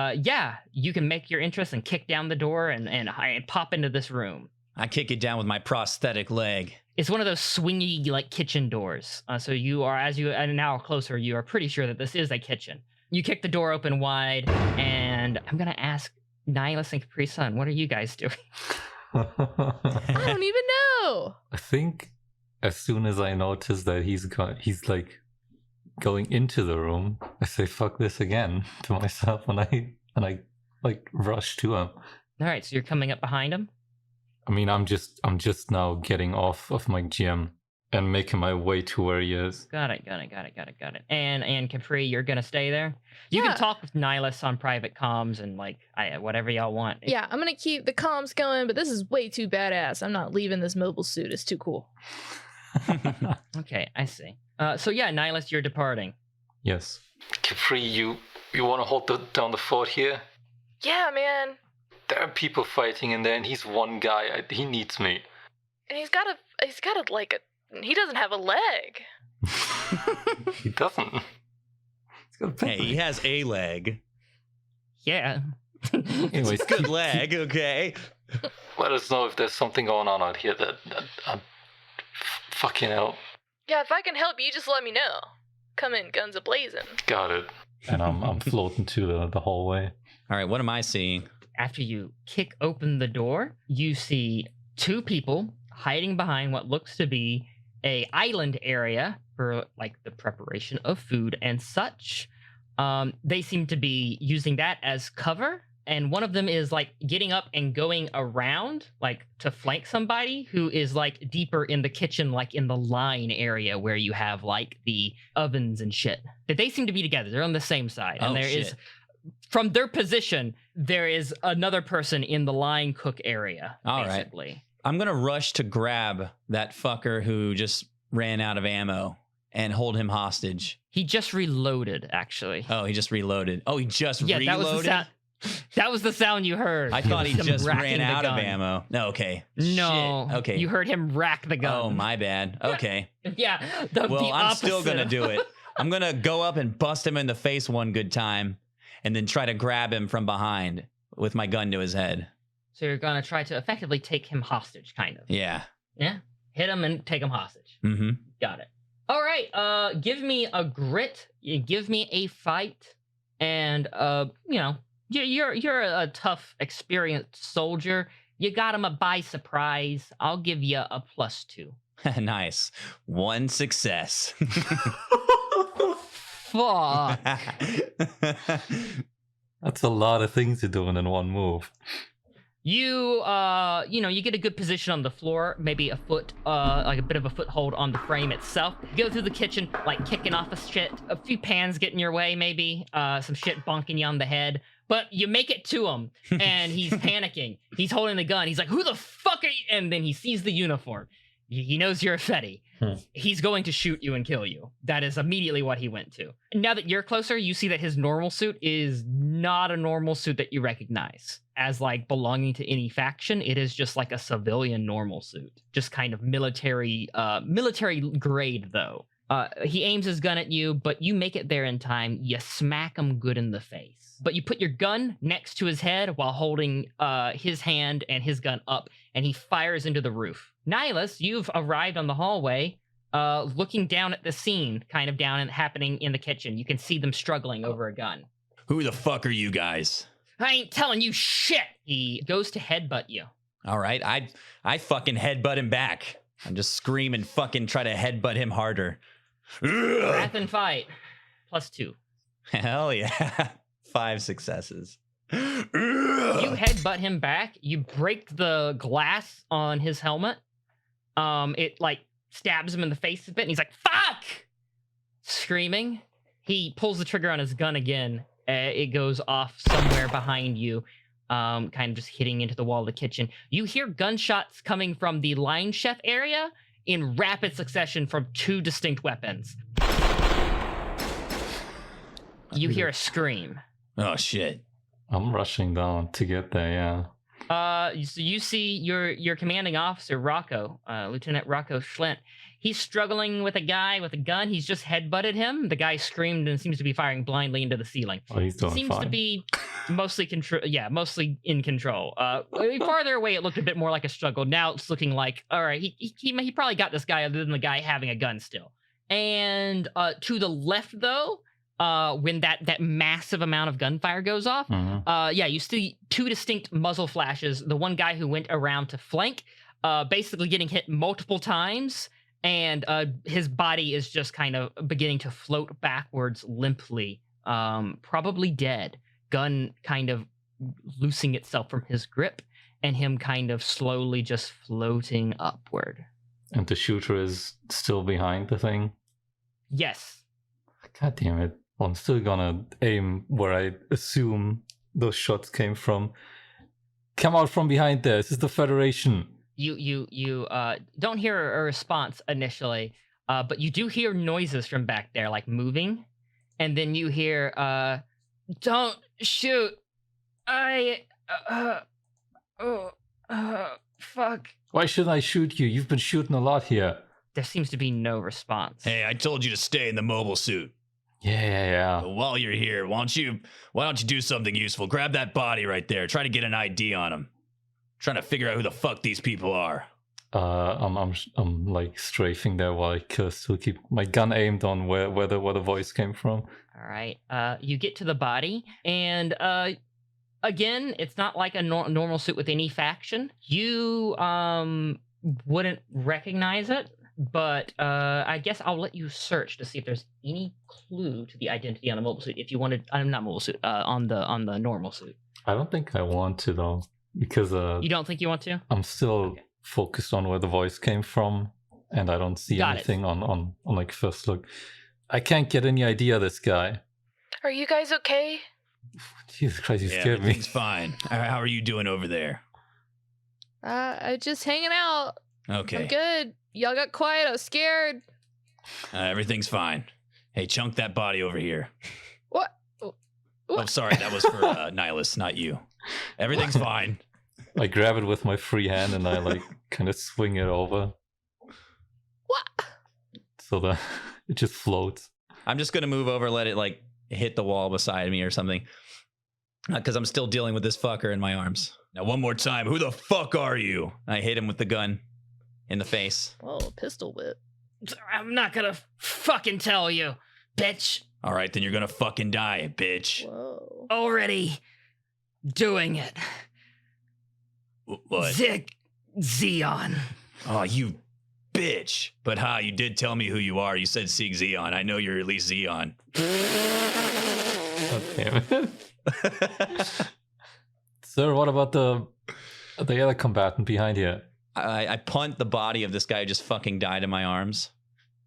you can make your interest and kick down the door and pop into this room. I kick it down with my prosthetic leg. It's one of those swingy kitchen doors. So you are, as you are now closer, you are pretty sure that this is a kitchen. You kick the door open wide, and I'm gonna ask Nihilus and Capri Sun, what are you guys doing? I don't even know. I think as soon as I notice that he's going into the room, I say fuck this again to myself and I rush to him. All right, so you're coming up behind him? I mean, I'm just now getting off of my gym and making my way to where he is. Got it. And Capri, you're gonna stay there? You can talk with Nihilus on private comms and whatever y'all want. Yeah, I'm gonna keep the comms going, but this is way too badass. I'm not leaving this mobile suit. It's too cool. Okay, I see. So Nihilus, you're departing. Yes. Capri, you want to hold down the fort here? Yeah, man. There are people fighting in there, and he's one guy. He needs me. And he doesn't have a leg. He doesn't. Hey, he has a leg. Yeah. Anyways, Good leg, okay. let us know if there's something going on out here that fucking hell. Yeah, if I can help you, just let me know. Come in, guns a-blazing. Got it. And I'm floating to the hallway. All right, what am I seeing? After you kick open the door, you see two people hiding behind what looks to be a island area for like the preparation of food and such. They seem to be using that as cover, and one of them is like getting up and going around like to flank somebody who is like deeper in the kitchen, like in the line area where you have like the ovens and shit. But they seem to be together. They're on the same side, and there is, from their position, there is another person in the line cook area. All basically. right. I'm gonna rush to grab that fucker who just ran out of ammo and hold him hostage. He just reloaded, actually. Oh, he just reloaded. Oh, he just reloaded? That was the sound you heard. I thought he just ran out of gun. ammo. No, okay. No. Shit. Okay. You heard him rack the gun. Oh, my bad. Okay. Yeah. Well, I'm still going to do it. I'm going to go up and bust him in the face one good time and then try to grab him from behind with my gun to his head. So you're going to try to effectively take him hostage, kind of. Yeah. Yeah? Hit him and take him hostage. Mm-hmm. Got it. All right. Give me a grit. You give me a fight. And, you're a tough, experienced soldier. You got him by surprise. I'll give you a +2. Nice. 1 success. Fuck. That's a lot of things you're doing in one move. You get a good position on the floor, maybe a foot, like a bit of a foothold on the frame itself. You go through the kitchen, like kicking off a shit, a few pans get in your way, maybe, some shit bonking you on the head. But you make it to him, and he's panicking. He's holding the gun. He's like, "Who the fuck are you?" And then he sees the uniform. He knows you're a Feddie. He's going to shoot you and kill you. That is immediately what he went to. Now that you're closer, you see that his normal suit is not a normal suit that you recognize as like belonging to any faction. It is just like a civilian normal suit, just kind of military grade though. He aims his gun at you, but you make it there in time. You smack him good in the face. But you put your gun next to his head while holding his hand and his gun up, and he fires into the roof. Nihilus, you've arrived on the hallway, looking down at the scene, kind of down and happening in the kitchen. You can see them struggling over a gun. Who the fuck are you guys? I ain't telling you shit! He goes to headbutt you. All right, I fucking headbutt him back. I'm just scream and fucking try to headbutt him harder. Wrath and fight. +2. Hell yeah. 5 successes. You headbutt him back. You break the glass on his helmet. It like stabs him in the face a bit, and he's like, "Fuck!" Screaming. He pulls the trigger on his gun again. It goes off somewhere behind you, kind of just hitting into the wall of the kitchen. You hear gunshots coming from the line chef area in rapid succession from 2 distinct weapons. You hear a scream. Oh shit. I'm rushing down to get there, yeah. So you see your commanding officer, Rocco, Lieutenant Rocco Schlent. He's struggling with a guy with a gun. He's just headbutted him. The guy screamed and seems to be firing blindly into the ceiling. Oh, he's doing Seems fine. to be mostly mostly in control. Farther away, it looked a bit more like a struggle. Now it's looking like, all right, he probably got this guy other than the guy having a gun still. And to the left, though, when that massive amount of gunfire goes off, you see 2 distinct muzzle flashes. The one guy who went around to flank, basically getting hit multiple times, and his body is just kind of beginning to float backwards limply, probably dead. Gun kind of loosing itself from his grip, and him kind of slowly just floating upward. And the shooter is still behind the thing? Yes. God damn it. Well, I'm still gonna aim where I assume those shots came from. Come out from behind there. This is the Federation. You don't hear a response initially, but you do hear noises from back there, like moving, And then you hear, don't shoot. Fuck. Why shouldn't I shoot you? You've been shooting a lot here. There seems to be no response. Hey, I told you to stay in the mobile suit. Yeah. But while you're here, why don't you do something useful? Grab that body right there. Try to get an ID on him. Trying to figure out who the fuck these people are. I'm like strafing there while I still keep my gun aimed on where the voice came from. All right. You get to the body, and again, it's not like a normal suit with any faction. You wouldn't recognize it, but I guess I'll let you search to see if there's any clue to the identity on the mobile suit. If you wanted, I'm not mobile suit, on the normal suit. I don't think I want to though, because you don't think you want to? I'm still focused on where the voice came from, and I don't see anything on like first look. I can't get any idea of this guy. Are you guys okay? Jesus Christ, you scared me. Everything's fine. How are you doing over there? I just hanging out. Okay. I'm good. Y'all got quiet. I was scared. Everything's fine. Hey, chunk that body over here. What? Oh, sorry. That was for Nihilus, not you. Everything's fine. I grab it with my free hand and I like kind of swing it over. What? So that it just floats. I'm just gonna move over, let it like hit the wall beside me or something, because I'm still dealing with this fucker in my arms. Now, one more time. Who the fuck are you? I hit him with the gun in the face. Oh, pistol whip. I'm not gonna fucking tell you, bitch. All right, then you're gonna fucking die, bitch. Whoa. Already doing it. What? Zeon. Oh, you bitch. But you did tell me who you are. You said Zeon. I know you're at least Zeon. God damn it. Sir, what about the other combatant behind here? I punt the body of this guy who just fucking died in my arms.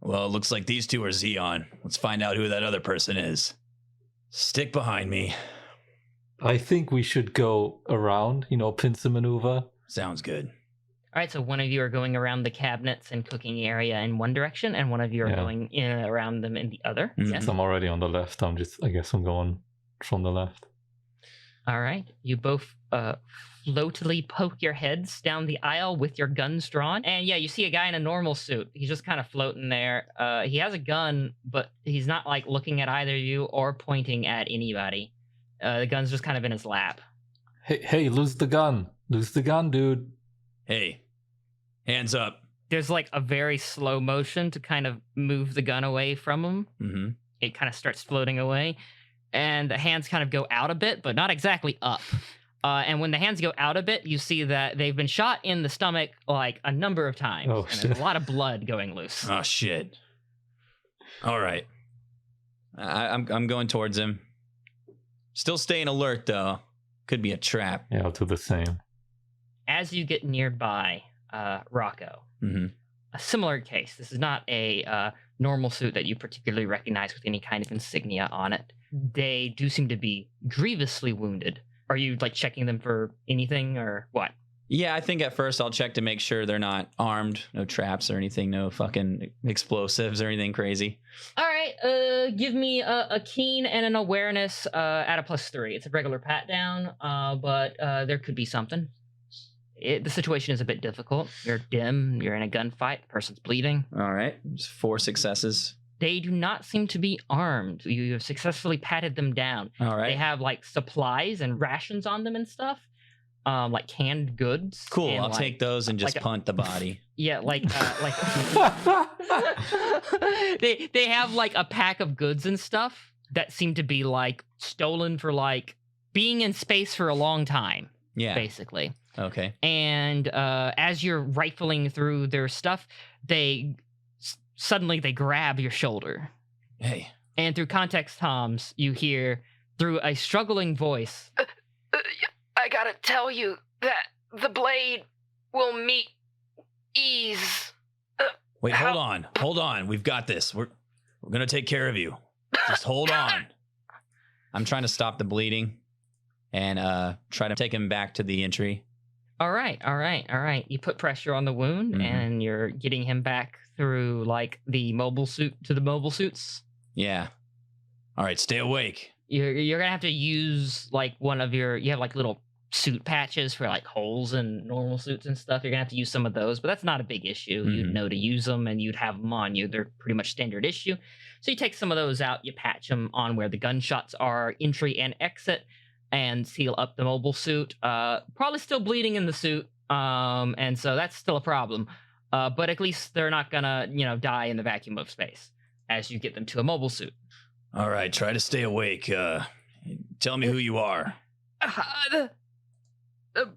Well, it looks like these two are Zeon. Let's find out who that other person is. Stick behind me. I think we should go around, pincer maneuver. Sounds good. All right, so one of you are going around the cabinets and cooking area in one direction, and one of you are going in around them in the other. Mm-hmm. Yes. I'm already on the left. I guess I'm going from the left. All right. You both floatily poke your heads down the aisle with your guns drawn. And yeah, you see a guy in a normal suit. He's just kind of floating there. He has a gun, but he's not like looking at either you or pointing at anybody. The gun's just kind of in his lap. Hey, lose the gun. Lose the gun, dude. Hey, hands up. There's like a very slow motion to kind of move the gun away from him. Mm-hmm. It kind of starts floating away. And the hands kind of go out a bit, but not exactly up. And when the hands go out a bit, you see that they've been shot in the stomach like a number of times. Oh, and shit. there's a lot of blood going loose. Oh, shit. All right. I'm going towards him. Still staying alert, though. Could be a trap. Yeah, I'll do the same. As you get nearby, Rocco, a similar case. This is not a normal suit that you particularly recognize with any kind of insignia on it. They do seem to be grievously wounded. Are you like checking them for anything or what? Yeah, I think at first I'll check to make sure they're not armed, no traps or anything, no fucking explosives or anything crazy. All right, give me a keen and an awareness at a +3. It's a regular pat down, but there could be something. The situation is a bit difficult. You're dim, you're in a gunfight, the person's bleeding. All right, just 4 successes. They do not seem to be armed. You have successfully patted them down. All right. They have like supplies and rations on them and stuff. Like canned goods. Cool, and, I'll take those and just punt the body. Yeah, like they have like a pack of goods and stuff that seem to be like stolen for like being in space for a long time. Yeah. Basically. Okay. And as you're rifling through their stuff, suddenly they grab your shoulder. Hey. And through context comms, you hear through a struggling voice, I gotta tell you that the blade will meet ease. Wait, hold on. We've got this. We're gonna take care of you. Just hold on. I'm trying to stop the bleeding and try to take him back to the entry. All right. You put pressure on the wound and you're getting him back through like the mobile suit to the mobile suits. Yeah. All right, stay awake. You're gonna have to use like one of you have like little suit patches for like holes in normal suits and stuff. You're gonna have to use some of those, but that's not a big issue. Mm-hmm. You'd know to use them and you'd have them on you. They're pretty much standard issue. So you take some of those out, you patch them on where the gunshots are, entry and exit, and seal up the mobile suit. Probably still bleeding in the suit, and so that's still a problem. But at least they're not gonna, die in the vacuum of space as you get them to a mobile suit. All right, try to stay awake. Tell me who you are. The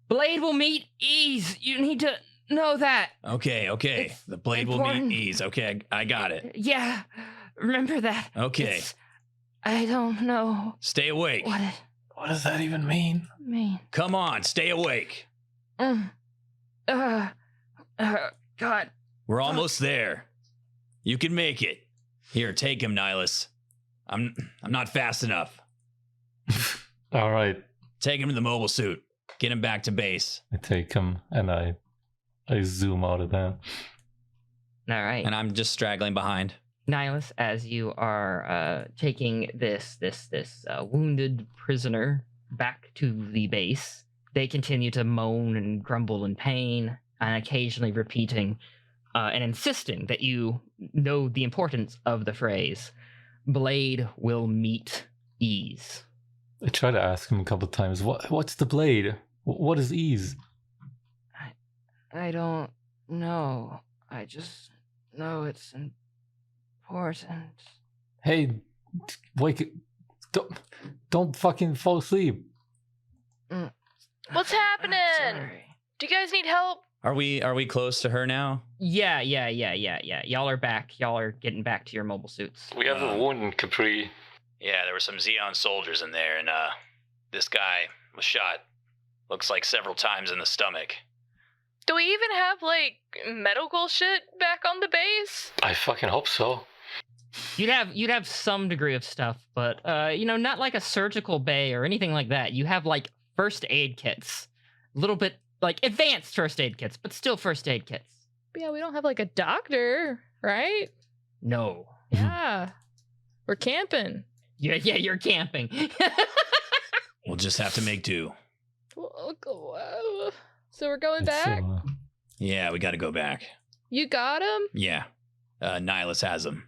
blade will meet ease. You need to know that. Okay. It's The blade will important. meet ease. Okay, I got it. Yeah, remember that. Okay. I don't know Stay awake. What does that even mean? it means. Come on, stay awake. God. We're almost there. You can make it. Here, take him, Nihilus. I'm not fast enough. All right. Take him to the mobile suit. Get him back to base. I take him and I zoom out of there. All right. And I'm just straggling behind. Nihilus, as you are taking this wounded prisoner back to the base, they continue to moan and grumble in pain, and occasionally repeating and insisting that you know the importance of the phrase, blade will meet ease. I try to ask him a couple times, what's the blade? What is ease? I don't know. I just know it's important. Hey, wake! Don't fucking fall asleep. What's happening? Sorry. Do you guys need help? Are we close to her now? Yeah. Y'all are back. Y'all are getting back to your mobile suits. We have a wound in Capri. Yeah, there were some Zeon soldiers in there, and this guy was shot. Looks like several times in the stomach. Do we even have, like, medical shit back on the base? I fucking hope so. You'd have some degree of stuff, but not like a surgical bay or anything like that. You have like first aid kits, a little bit like advanced first aid kits, but still first aid kits. Yeah, we don't have, like, a doctor, right? No. Yeah. We're camping. Yeah, you're camping. We'll just have to make do. So we're going back? Yeah, we gotta go back. You got him? Yeah. Nihilus has him.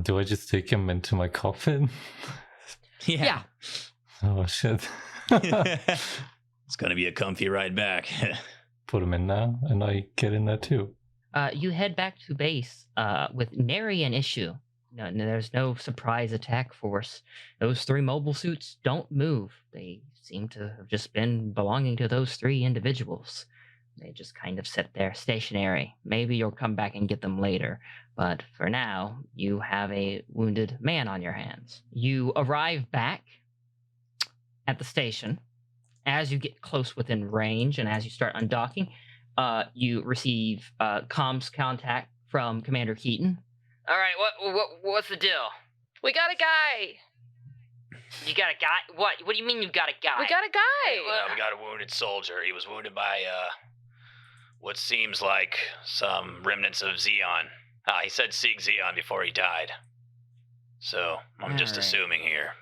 Do I just take him into my coffin? Yeah. Oh shit. It's gonna be a comfy ride back. Put him in now, and I get in there too. You head back to base with nary an issue. No, there's no surprise attack force. Those 3 mobile suits don't move. They seem to have just been belonging to those 3 individuals. They just kind of sit there stationary. Maybe you'll come back and get them later. But for now, you have a wounded man on your hands. You arrive back at the station. As you get close within range and as you start undocking, you receive comms contact from Commander Keaton. All right, what's the deal? We got a guy. You got a guy? What? What do you mean you got a guy? We got a guy. We got a wounded soldier. He was wounded by what seems like some remnants of Zeon. He said Zeon before he died. So I'm just assuming here.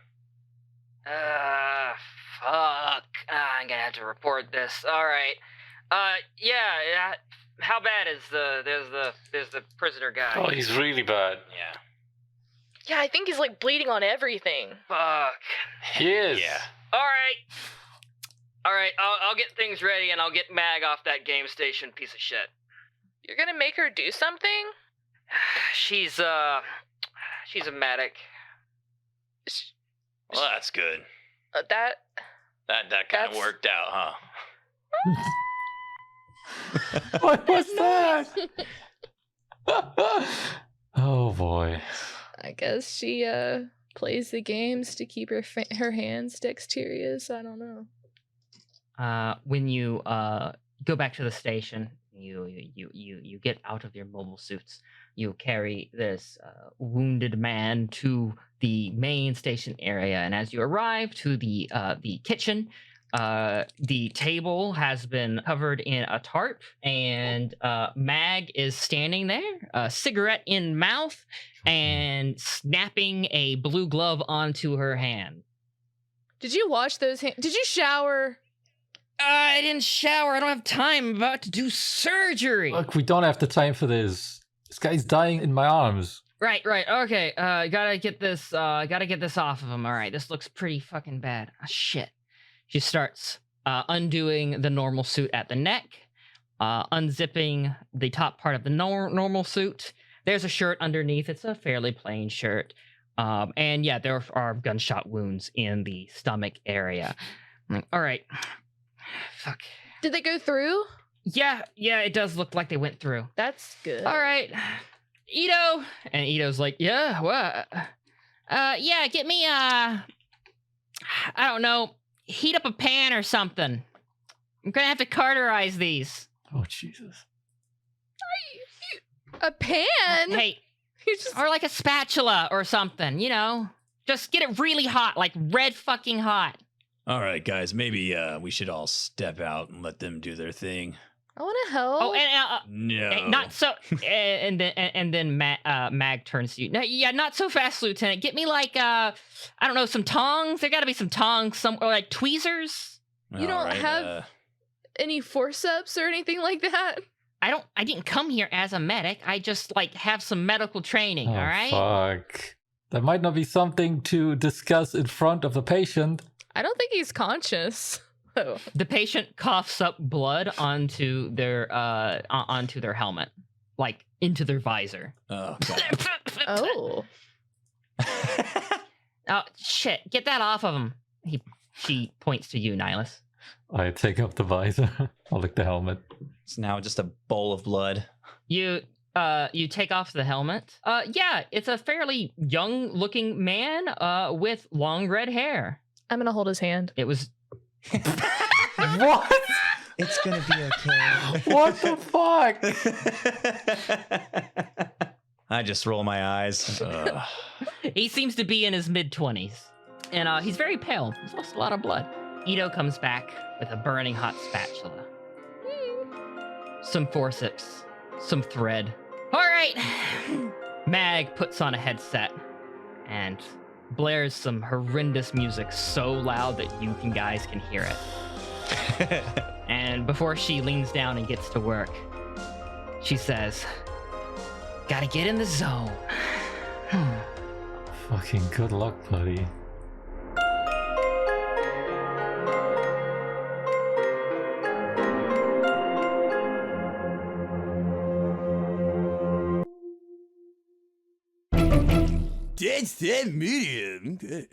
Fuck. I'm gonna have to report this. All right. Yeah. How bad is there's the prisoner guy? Oh, he's really bad. Yeah. Yeah, I think he's, like, bleeding on everything. Fuck. He is. Yeah. All right. I'll get things ready and I'll get Mag off that game station piece of shit. You're gonna make her do something? She's a medic. Well, that's good. That That kind of That's- worked out, huh? What was that? Oh boy. I guess she plays the games to keep her hands dexterous. I don't know. When you go back to the station, you get out of your mobile suits. You carry this wounded man to the main station area, and as you arrive to the kitchen, The table has been covered in a tarp, and Mag is standing there, cigarette in mouth, and snapping a blue glove onto her hand. Did you wash those hands? Did you shower? I didn't shower. I don't have time. I'm about to do surgery. Look, we don't have the time for this. This guy's dying in my arms. Right. Okay. Gotta get this off of him. All right. This looks pretty fucking bad. Oh, shit. She starts undoing the normal suit at the neck, unzipping the top part of the normal suit. There's a shirt underneath. It's a fairly plain shirt. And yeah, there are gunshot wounds in the stomach area. I'm like, all right. Fuck. Did they go through? Yeah, it does look like they went through. That's good. All right. Ito. And Ito's like, yeah, what? Yeah, get me, I don't know, heat up a pan or something. I'm gonna have to cauterize these. Oh, Jesus. A pan? Hey, Just... or like a spatula or something, you know? Just get it really hot, like red fucking hot. All right, guys, maybe we should all step out and let them do their thing. I want to help. Oh, and No. not so. And then Mag turns to you. No, yeah, not so fast, Lieutenant. Get me like I don't know, some tongs. There got to be some tongs, or like tweezers. You don't have any forceps or anything like that? I didn't come here as a medic. I just like have some medical training. Oh, all right. Fuck. That might not be something to discuss in front of the patient. I don't think he's conscious. Oh. The patient coughs up blood onto their helmet, like into their visor. Oh, God. Oh. Oh shit! Get that off of him. She points to you, Nihilus. I take up the visor. I'll lick the helmet. It's now just a bowl of blood. You take off the helmet. Yeah, it's a fairly young-looking man with long red hair. I'm gonna hold his hand. It was. What? It's gonna be okay. What the fuck? I just roll my eyes. He seems to be in his mid-20s, and he's very pale. He's lost a lot of blood. Ito comes back with a burning hot spatula, some forceps, some thread. All right. Mag puts on a headset and blares some horrendous music so loud that you guys can hear it. And before she leans down and gets to work, she says, "Gotta get in the zone." Fucking good luck, buddy. Dead set medium. Good.